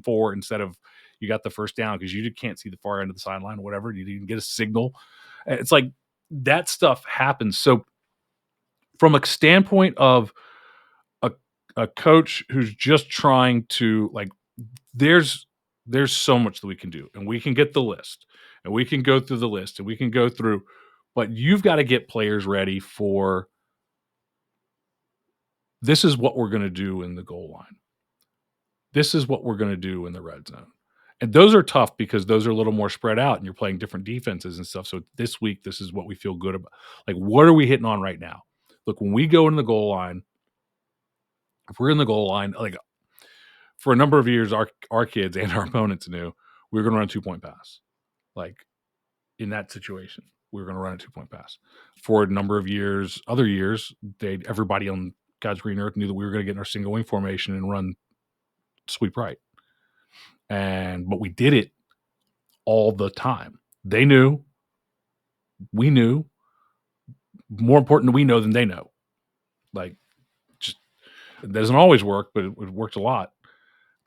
4 instead of you got the first down because you can't see the far end of the sideline or whatever. You didn't get a signal. It's like that stuff happens. So from a standpoint of a, a coach who's just trying to like, there's so much that we can do, and we can get the list, and we can go through the list, and we can go through, but you've got to get players ready for this is what we're going to do in the goal line. This is what we're going to do in the red zone. And those are tough because those are a little more spread out and you're playing different defenses and stuff. So this week, this is what we feel good about. Like, what are we hitting on right now? Look, when we go in the goal line, if we're in the goal line, like for a number of years, our kids and our opponents knew we were going to run a 2-point pass. Like in that situation, we were going to run a 2-point pass. For a number of years, other years, everybody on God's green earth knew that we were going to get in our single wing formation and run sweep right. But we did it all the time. They knew, we knew. More important, we know than they know. Like, just it doesn't always work, but it worked a lot.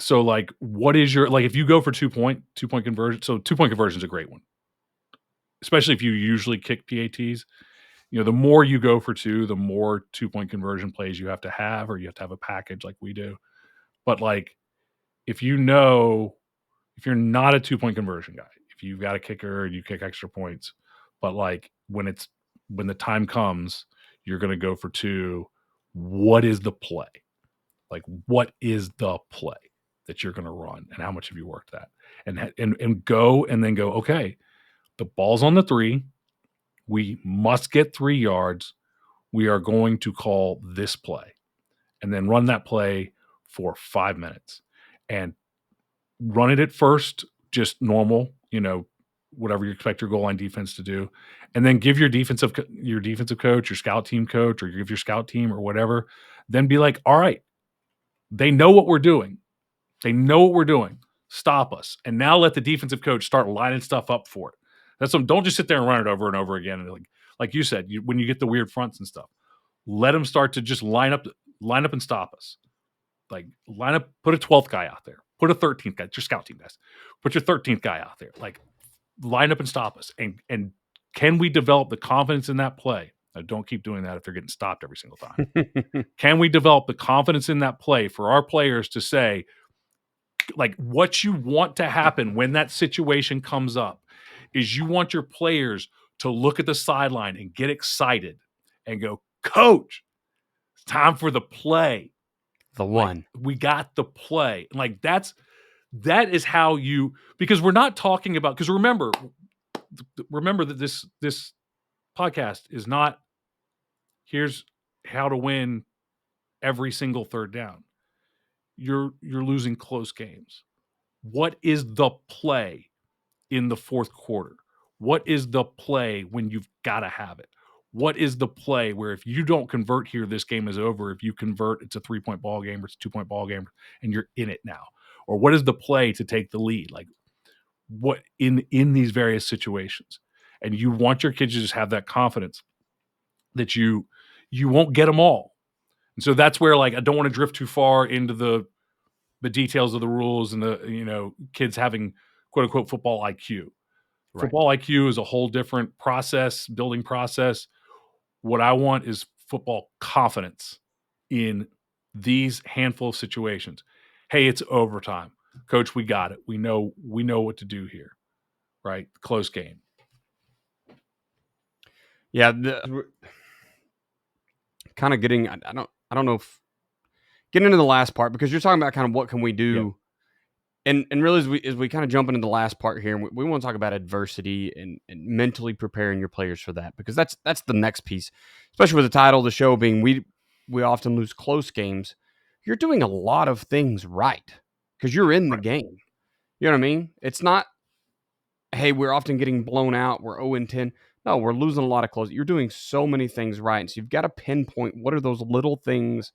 So, like, what is your like? If you go for 2-point conversion, so 2-point conversion is a great one, especially if you usually kick PATs. The more you go for 2, the more 2-point conversion plays you have to have, or you have to have a package like we do. But like, if you're not a 2-point conversion guy, if you've got a kicker and you kick extra points, but like when the time comes, you're going to go for 2. What is the play? Like, what is the play that you're going to run, and how much have you worked that? And go and then go. Okay, the ball's on the 3. We must get 3 yards. We are going to call this play, and then run that play for 5 minutes, and run it at first, just normal, whatever you expect your goal line defense to do, and then give your defensive coach, your scout team coach, or give your scout team or whatever. Then be like, all right, they know what we're doing. They know what we're doing. Stop us, and now let the defensive coach start lining stuff up for it. Don't just sit there and run it over and over again. And like you said, when you get the weird fronts and stuff, let them start to just line up and stop us. Like, line up, put a 12th guy out there, put a 13th guy, your scout team guys, put your 13th guy out there. Like, line up and stop us. And can we develop the confidence in that play? Now, don't keep doing that if they're getting stopped every single time. Can we develop the confidence in that play for our players to say, like, what you want to happen when that situation comes up is you want your players to look at the sideline and get excited and go, coach, it's time for the play. The Like, one. we got the play. Like, that is how because we're not talking about, because remember that this podcast is not, here's how to win every single third down. You're losing close games. What is the play in the fourth quarter? What is the play when you've got to have it? What is the play where if you don't convert here, this game is over? If you convert, it's a 3-point ball game or it's a 2-point ball game and you're in it now. Or what is the play to take the lead? Like what in these various situations? And you want your kids to just have that confidence that you won't get them all. And so that's where, like, I don't want to drift too far into the details of the rules and the, kids having quote unquote football IQ. Right. Football IQ is a whole different process, building process. What I want is football confidence in these handful of situations. Hey, it's overtime. Coach, we got it. We know what to do here. Right? Close game. Yeah, kind of getting I don't know if getting into the last part, because you're talking about kind of what can we do. Yep. And really as we kind of jump into the last part here, we want to talk about adversity and mentally preparing your players for that, because that's the next piece, especially with the title of the show being we often lose close games. You're doing a lot of things right because you're in the game. You know what I mean? It's not, hey, we're often getting blown out, we're 0-10. No, we're losing a lot of close. You're doing so many things right. So you've got to pinpoint what are those little things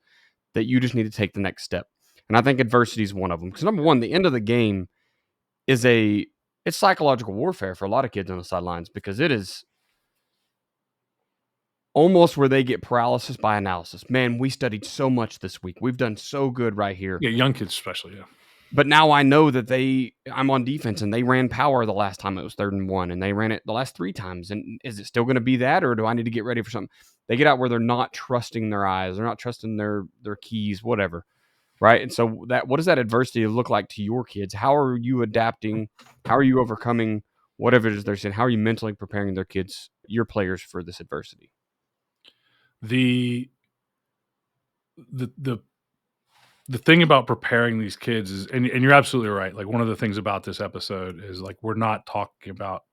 that you just need to take the next step. And I think adversity is one of them. Because number one, the end of the game is it's psychological warfare for a lot of kids on the sidelines, because it is almost where they get paralysis by analysis. Man, we studied so much this week. We've done so good right here. Yeah, young kids especially, yeah. But now I know that I'm on defense and they ran power the last time it was 3rd and 1, and they ran it the last 3 times. And is it still going to be that, or do I need to get ready for something? They get out where they're not trusting their eyes. They're not trusting their keys, whatever. Right. And so what does that adversity look like to your kids? How are you adapting? How are you overcoming whatever it is they're saying? How are you mentally preparing their kids, your players, for this adversity? The thing about preparing these kids is, and you're absolutely right. Like, one of the things about this episode is, like, we're not talking about,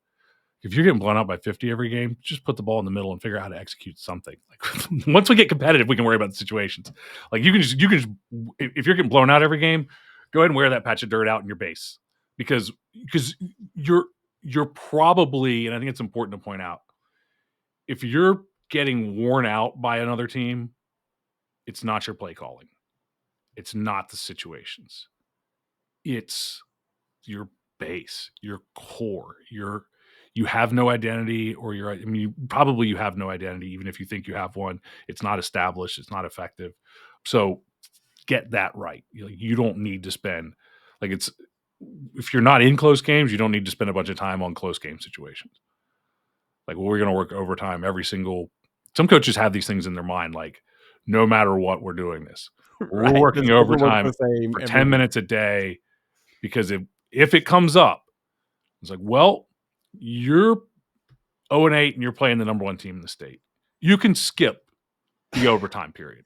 if you're getting blown out by 50 every game, just put the ball in the middle and figure out how to execute something. Like, once we get competitive, we can worry about the situations. Like, you can just, if you're getting blown out every game, go ahead and wear that patch of dirt out in your base, because you're probably, and I think it's important to point out, if you're getting worn out by another team, it's not your play calling. It's not the situations. It's your base, your core. You have no identity, or you have no identity, even if you think you have one. It's not established. It's not effective. So get that right. You don't need to spend, if you're not in close games, you don't need to spend a bunch of time on close game situations. Like, well, we're going to work overtime some coaches have these things in their mind, like, no matter what, we're doing this. We're working overtime for 10 minutes a day, because if it comes up, it's like, well, you're 0-8 and you're playing the number 1 team in the state. You can skip the overtime period.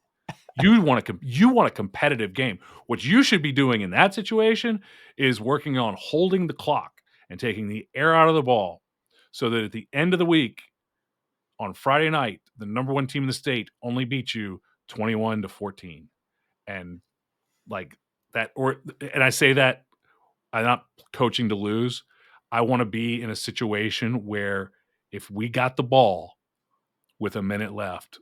You want a competitive game. What you should be doing in that situation is working on holding the clock and taking the air out of the ball, so that at the end of the week, on Friday night, the number 1 team in the state only beat you 21-14. And like that, and I say that I'm not coaching to lose. I want to be in a situation where if we got the ball with a minute left,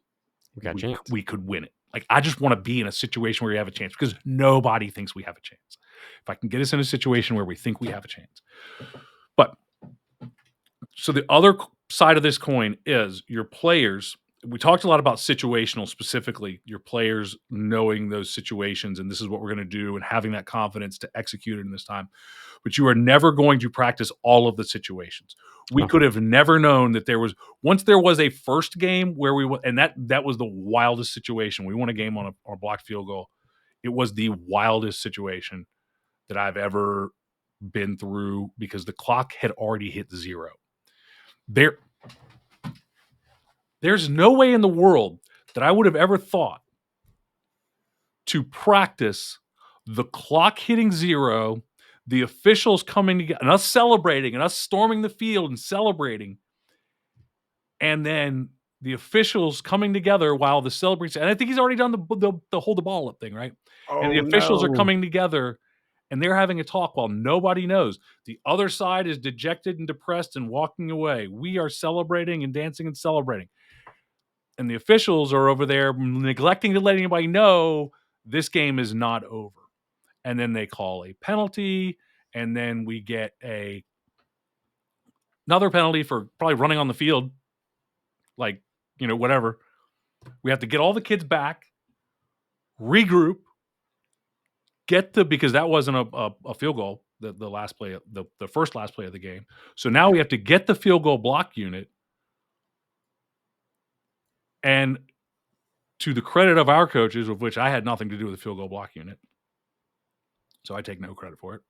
we could win it. Like, I just want to be in a situation where we have a chance, because nobody thinks we have a chance. If I can get us in a situation where we think we have a chance. But so the other side of this coin is your players. We talked a lot about situational, specifically your players knowing those situations, and this is what we're going to do, and having that confidence to execute it in this time. But you are never going to practice all of the situations. We could have never known that once there was a first game where and that was the wildest situation. We won a game on a blocked field goal. It was the wildest situation that I've ever been through, because the clock had already hit 0. There's no way in the world that I would have ever thought to practice the clock hitting 0, the officials coming together, and us celebrating, and us storming the field and celebrating, and then the officials coming together while the celebration. And I think he's already done the hold the ball up thing, right? And the officials are coming together, and they're having a talk while nobody knows. The other side is dejected and depressed and walking away. We are celebrating and dancing and celebrating. And the officials are over there neglecting to let anybody know this game is not over. And then they call a penalty, and then we get another penalty for probably running on the field, like, whatever. We have to get all the kids back, regroup, because that wasn't a field goal, the last play, the first last play of the game. So now we have to get the field goal block unit, and to the credit of our coaches, of which I had nothing to do with the field goal block unit, so I take no credit for it.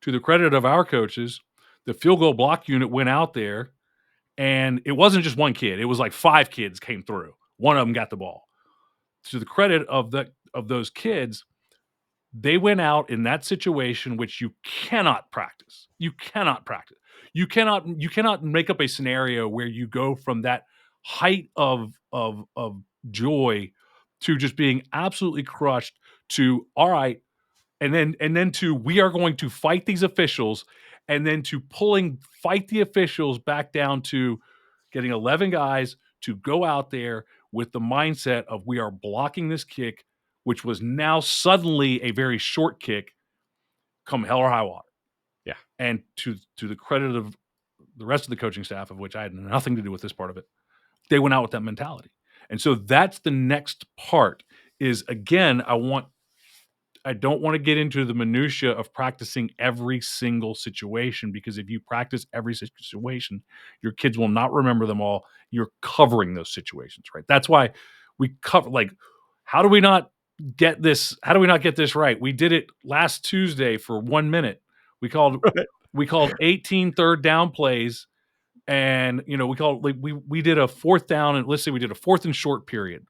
To the credit of our coaches, the field goal block unit went out there, and it wasn't just one kid. It was like 5 kids came through. One of them got the ball. To the credit of those kids, they went out in that situation, which you cannot practice. You cannot practice. You cannot make up a scenario where you go from that height of joy to just being absolutely crushed to, all right, and then to, we are going to fight these officials, and then to fight the officials back down to getting 11 guys to go out there with the mindset of, we are blocking this kick, which was now suddenly a very short kick, come hell or high water. Yeah. And to the credit of the rest of the coaching staff, of which I had nothing to do with this part of it, they went out with that mentality. And so that's the next part is, again, I don't want to get into the minutia of practicing every single situation, because if you practice every situation, your kids will not remember them all. You're covering those situations, right? That's why we cover, like, how do we not get this? How do we not get this right? We did it last Tuesday for 1 minute. We called 18 third down plays, and we did a fourth down, and let's say we did a fourth and short period,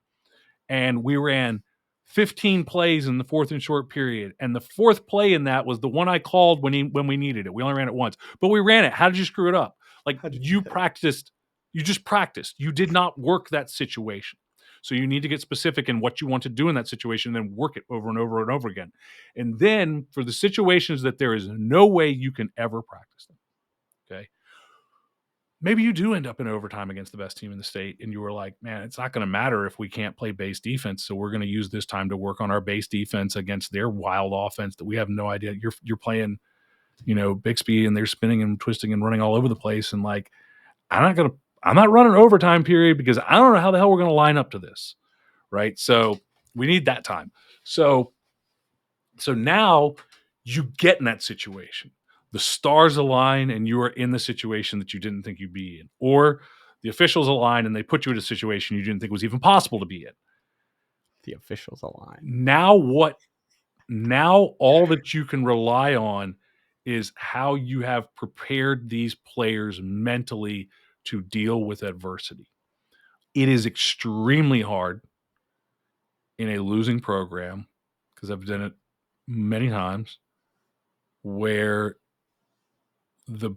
and we ran 15 plays in the fourth and short period. And the fourth play in that was the one I called when we needed it. We only ran it once, but we ran it. How did you screw it up? Like, you practiced, you just practiced. You did not work that situation. So you need to get specific in what you want to do in that situation, and then work it over and over and over again. And then for the situations that there is no way you can ever practice them, okay, maybe you do end up in overtime against the best team in the state, and you were like, man, it's not going to matter if we can't play base defense, so we're going to use this time to work on our base defense against their wild offense that we have no idea. You're playing, Bixby, and they're spinning and twisting and running all over the place, and like, I'm not running overtime period because I don't know how the hell we're going to line up to this, right? So we need that time. So now you get in that situation. The stars align, and you are in the situation that you didn't think you'd be in. Or the officials align, and they put you in a situation you didn't think was even possible to be in. The officials align. Now what? Now all that you can rely on is how you have prepared these players mentally to deal with adversity. It is extremely hard in a losing program, because I've done it many times, where the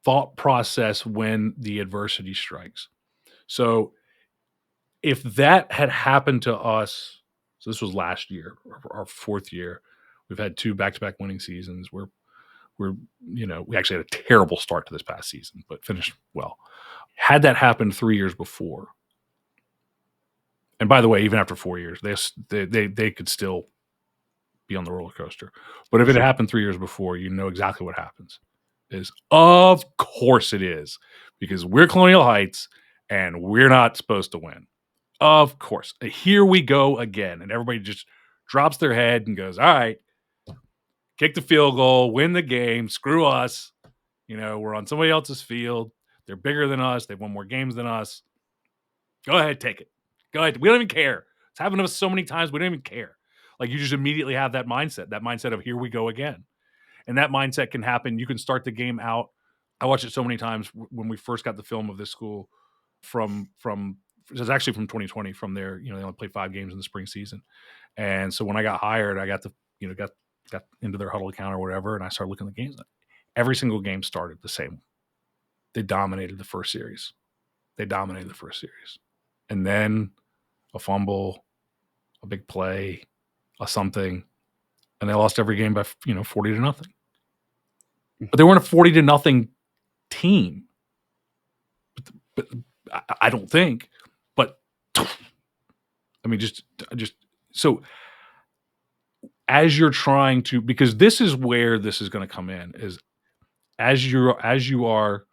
thought process when the adversity strikes. So if that had happened to us, so this was last year, our 4th year, we've had 2 back-to-back winning seasons. We actually had a terrible start to this past season, but finished well. Had that happened 3 years before, and by the way, even after 4 years, they could still be on the roller coaster. But if it had happened 3 years before, you know exactly what happens. Of course it is, because we're Colonial Heights and we're not supposed to win. Of course. Here we go again. And everybody just drops their head and goes, all right, kick the field goal, win the game, screw us. We're on somebody else's field. They're bigger than us. They've won more games than us. Go ahead, take it. Go ahead. We don't even care. It's happened to us so many times, we don't even care. Like, you just immediately have that mindset of, here we go again. And that mindset can happen. You can start the game out. I watched it so many times when we first got the film of this school from it was actually from 2020, from there, they only played 5 games in the spring season. And so when I got hired, I got got into their huddle account or whatever, and I started looking at the games. Every single game started the same. They dominated the first series. And then a fumble, a big play, a something, and they lost every game by 40-0. But they weren't a 40-0 team. But I don't think. But I mean, just so as you're trying to, because this is where this is going to come in, is as you are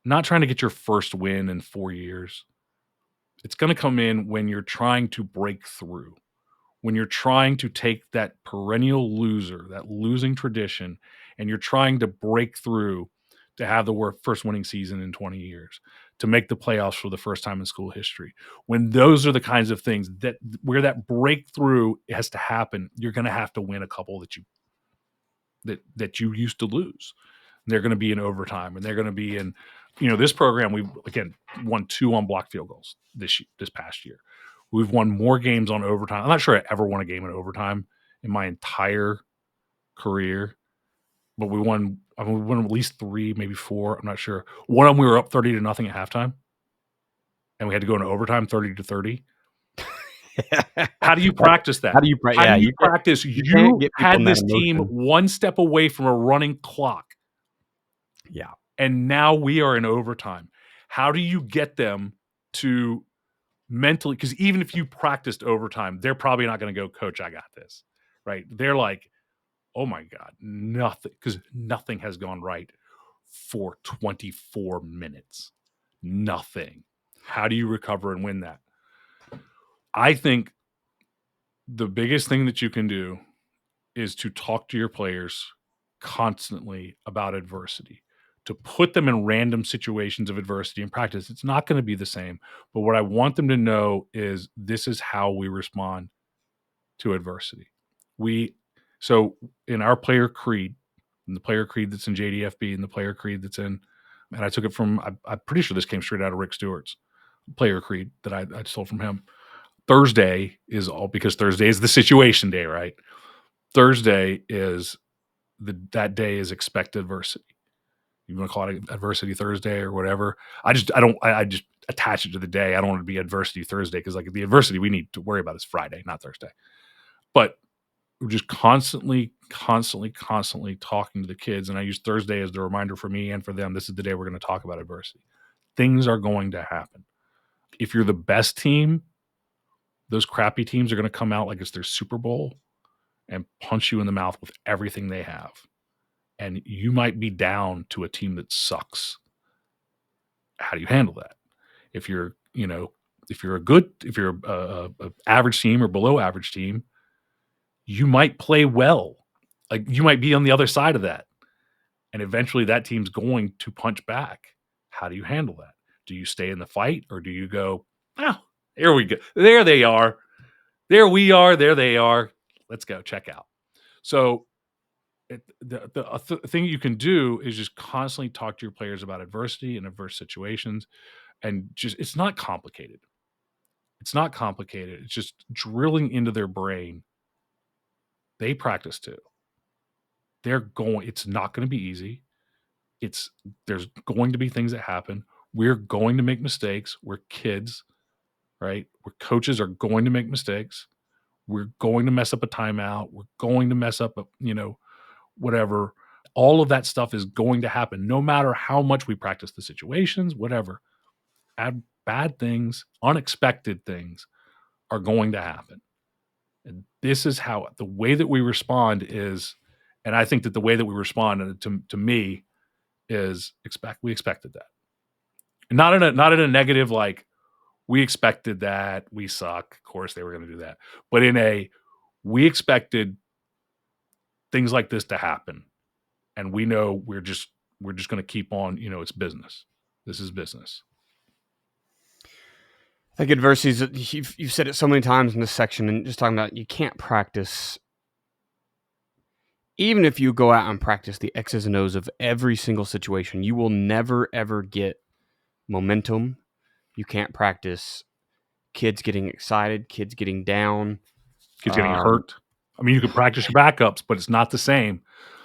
not trying to get your first win in 4 years, it's going to come in when you're trying to break through, when you're trying to take that perennial loser, that losing tradition, and you're trying to break through to have the first winning season in 20 years, to make the playoffs for the first time in school history. When those are the kinds of things that where that breakthrough has to happen, you're going to have to win a couple that you used to lose. They're going to be in overtime, and they're going to be in, this program. We've again won 2 on blocked field goals this past year. We've won more games on overtime. I'm not sure I ever won a game in overtime in my entire career, but we won at least 3, maybe 4. I'm not sure. One of them we were up 30-0 at halftime, and we had to go into overtime 30-30. How do you practice that? How do you practice? You had this team one step away from a running clock. Yeah. And now we are in overtime. How do you get them to mentally, because even if you practiced overtime, they're probably not going to go, Coach, I got this, right? They're like, oh my God, nothing, because nothing has gone right for 24 minutes. Nothing. How do you recover and win that? I think the biggest thing that you can do is to talk to your players constantly about adversity, to put them in random situations of adversity in practice. It's not going to be the same, but what I want them to know is this is how we respond to adversity. So in our player creed, and the player creed that's in JDFB, and the player creed that's in, and I took it from, I'm pretty sure this came straight out of Rick Stewart's player creed that I stole from him. Thursday is all, because Thursday is the situation day, right? Thursday is that day is expect adversity. You want to call it adversity Thursday or whatever. I just attach it to the day. I don't want to be adversity Thursday, because like the adversity we need to worry about is Friday, not Thursday. But we're just constantly talking to the kids. And I use Thursday as the reminder for me and for them. This is the day we're going to talk about adversity. Things are going to happen. If you're the best team, those crappy teams are going to come out like it's their Super Bowl and punch you in the mouth with everything they have. And you might be down to a team that sucks. How do you handle that? If you're a average team or below average team, you might play well. Like, you might be on the other side of that. And eventually that team's going to punch back. How do you handle that? Do you stay in the fight, or do you go, here we go. There they are. There we are. There they are. Let's go check out. So the thing you can do is just constantly talk to your players about adversity and adverse situations, and just, it's not complicated. It's not complicated. It's just drilling into their brain. They practice too. It's not going to be easy. There's going to be things that happen. We're going to make mistakes. We're kids, right? Coaches are going to make mistakes. We're going to mess up a timeout. We're going to mess up whatever. All of that stuff is going to happen, no matter how much we practice the situations, whatever. Bad things, unexpected things are going to happen. And this is how the way that we respond is, and I think that the way that we respond to me is we expected that. Not in a negative, like, we expected that, we suck, of course they were going to do that. But we expected things like this to happen. And we know we're just going to keep on, it's business. This is business. I think adversity, you've said it so many times in this section, and just talking about, you can't practice, even if you go out and practice the X's and O's of every single situation, you will never, ever get momentum. You can't practice kids getting excited, kids getting down, kids getting hurt. I mean, you can practice your backups, but it's not the same.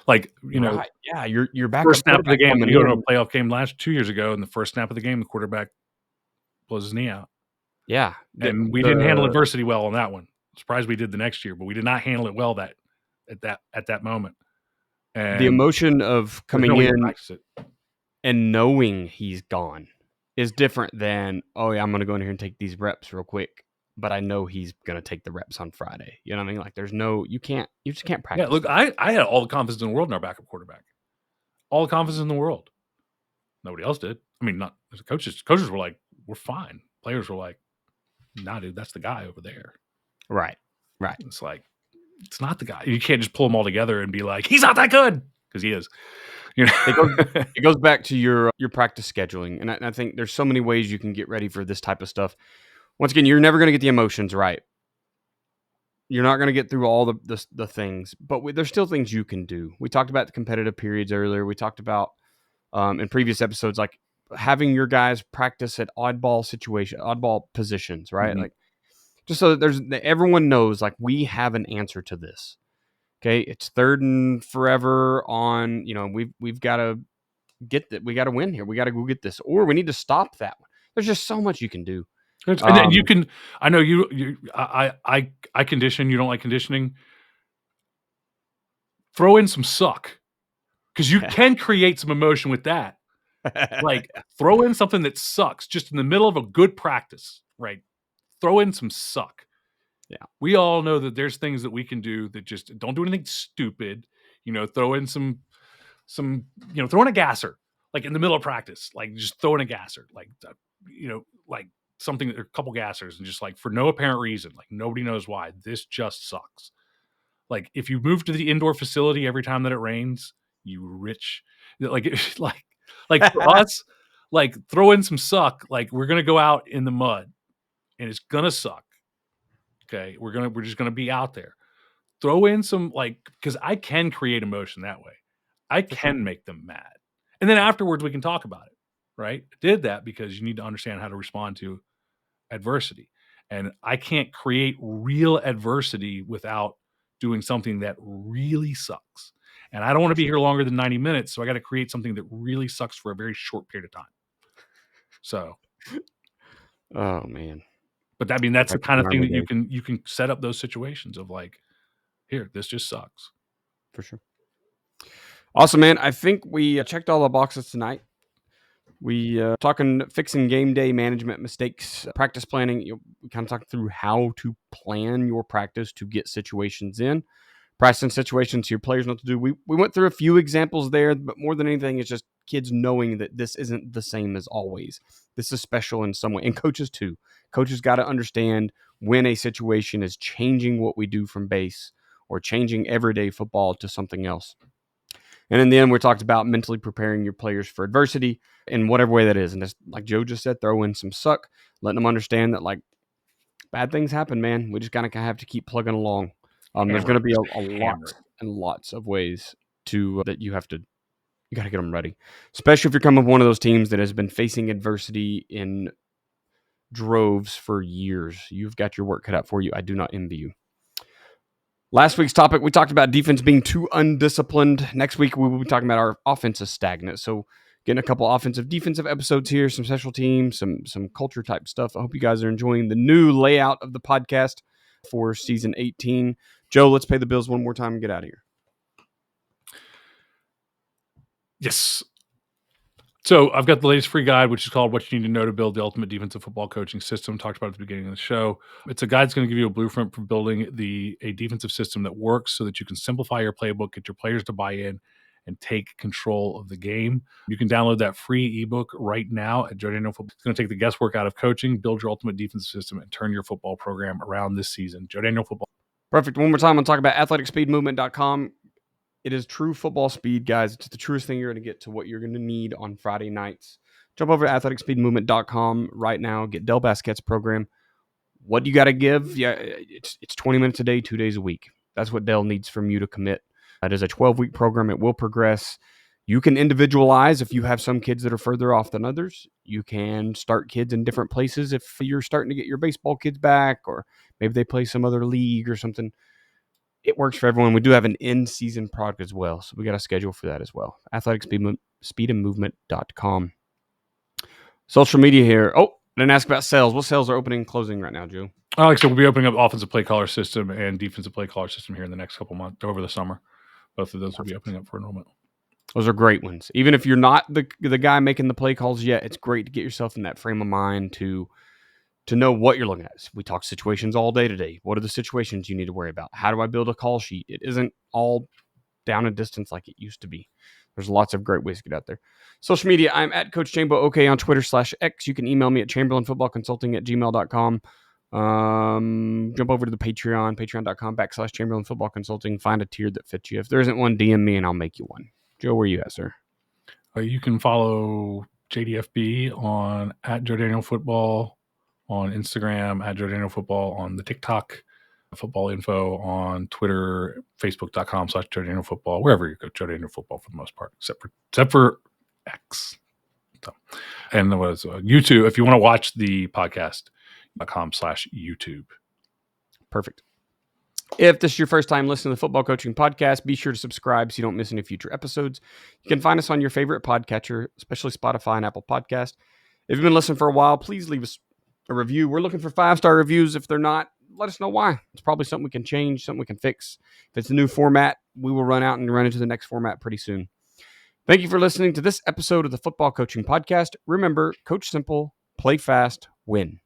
Like, right. Yeah, your backup first snap of the game. You go to a playoff game 2 years ago, and the first snap of the game, the quarterback blows his knee out. Yeah, and we didn't handle adversity well on that one. Surprised we did the next year, but we did not handle it well at that moment. And the emotion of there's no coming way to in practice it. and knowing he's gone is different than, oh yeah, I'm going to go in here and take these reps real quick, but I know he's going to take the reps on Friday. You know what I mean? Like you just can't practice. Yeah, look, I had all the confidence in the world in our backup quarterback. All the confidence in the world. Nobody else did. I mean, not the coaches. Coaches were like, we're fine. Players were like, nah, dude, that's the guy over there. Right. It's like, it's not the guy. You can't just pull them all together and be like, he's not that good, because he is. You know? It goes back to your practice scheduling, and I think there's so many ways you can get ready for this type of stuff. Once again, you're never going to get the emotions right. You're not going to get through all the things, but there's still things you can do. We talked about the competitive periods earlier. We talked about in previous episodes, like having your guys practice at oddball positions, right? Mhm. Like just so that everyone knows, like, we have an answer to this. Okay, it's 3rd and forever on. We've got to get that. We got to win here. We got to go get this, or we need to stop that one. There's just so much you can do. And then you can. I know you. I condition. You don't like conditioning. Throw in some suck, because you can create some emotion with that. Like, throw in something that sucks just in the middle of a good practice, right? Throw in some suck. Yeah. We all know that there's things that we can do that just don't do anything stupid. Throw in some, throw in a gasser, like in the middle of practice, like just throw in a gasser, like, like something, a couple gassers, and just like for no apparent reason, like nobody knows why. This just sucks. Like, if you move to the indoor facility every time that it rains, you rich, like, like for us, like, throw in some suck. Like, we're going to go out in the mud and it's going to suck. Okay. We're just going to be out there. Throw in some, like, because I can create emotion that way. I can make them mad. And then afterwards we can talk about it. Right. I did that because you need to understand how to respond to adversity. And I can't create real adversity without doing something that really sucks. And I don't want to be here longer than 90 minutes. So I got to create something that really sucks for a very short period of time. So, oh man. but that's the kind of thing that you can set up those situations of like, here, this just sucks. For sure. Awesome, man. I think we checked all the boxes tonight. We talking fixing game day management mistakes, practice planning. We kind of talked through how to plan your practice to get situations in, practicing situations so your players know what to do. We went through a few examples there, but more than anything, it's just kids knowing that this isn't the same as always. This is special in some way, and coaches too. Coaches got to understand when a situation is changing what we do from base or changing everyday football to something else. And in the end, we talked about mentally preparing your players for adversity in whatever way that is. And just like Joe just said, throw in some suck, letting them understand that, like, bad things happen, man. We just kind of have to keep plugging along. There's going to be a lot and lots of ways that you got to get them ready, especially if you're coming from one of those teams that has been facing adversity in droves for years. You've got your work cut out for you. I do not envy you. Last week's topic, we talked about defense being too undisciplined. Next week, we will be talking about our offense is stagnant. So getting a couple offensive, defensive episodes here, some special teams, some culture type stuff. I hope you guys are enjoying the new layout of the podcast for season 18. Joe, let's pay the bills one more time and get out of here. Yes. So I've got the latest free guide, which is called What You Need to Know to Build the Ultimate Defensive Football Coaching System. Talked about it at the beginning of the show. It's a guide that's going to give you a blueprint for building a defensive system that works so that you can simplify your playbook, get your players to buy in, and take control of the game. You can download that free ebook right now at Joe Daniel Football. It's going to take the guesswork out of coaching, build your ultimate defensive system, and turn your football program around this season. Joe Daniel Football. Perfect. One more time, I'm talking about athleticspeedmovement.com. It is true football speed, guys. It's the truest thing you're going to get to what you're going to need on Friday nights. Jump over to athleticspeedmovement.com right now. Get Del Basquet's program. What do you got to give? Yeah, it's 20 minutes a day, 2 days a week. That's what Del needs from you to commit. It is a 12-week program. It will progress. You can individualize if you have some kids that are further off than others. You can start kids in different places if you're starting to get your baseball kids back, or maybe they play some other league or something. It works for everyone. We do have an in-season product as well, so we got a schedule for that as well. Athleticspeedandmovement.com. Social media here. Oh, I didn't ask about sales. What sales are opening and closing right now, Joe? Like I said, we'll be opening up offensive play caller system and defensive play caller system here in the next couple months over the summer. Both of those will be opening up for enrollment. Those are great ones. Even if you're not the guy making the play calls yet, it's great to get yourself in that frame of mind to know what you're looking at. We talk situations all day today. What are the situations you need to worry about? How do I build a call sheet? It isn't all down a distance like it used to be. There's lots of great ways to get out there. Social media, I'm at Coach Chambo OK on Twitter /X. You can email me at chamberlainfootballconsulting@gmail.com. Jump over to the patreon.com /chamberlainfootballconsulting. Find a tier that fits you. If there isn't one, DM me and I'll make you one. Joe, where are you at, sir? You can follow JDFB on @JoeDanielFootball on Instagram, @JoeDanielFootball on the TikTok, Football Info on Twitter, Facebook.com /JoeDanielFootball, wherever you go, Joe Daniel Football for the most part, except for X. So, and there was YouTube. If you want to watch the podcast, .com/YouTube. Perfect. If this is your first time listening to the Football Coaching Podcast, be sure to subscribe so you don't miss any future episodes. You can find us on your favorite podcatcher, especially Spotify and Apple Podcast. If you've been listening for a while, please leave us a review. We're looking for 5-star reviews. If they're not, let us know why. It's probably something we can change, something we can fix. If it's a new format, we will run out and run into the next format pretty soon. Thank you for listening to this episode of the Football Coaching Podcast. Remember, coach simple, play fast, win.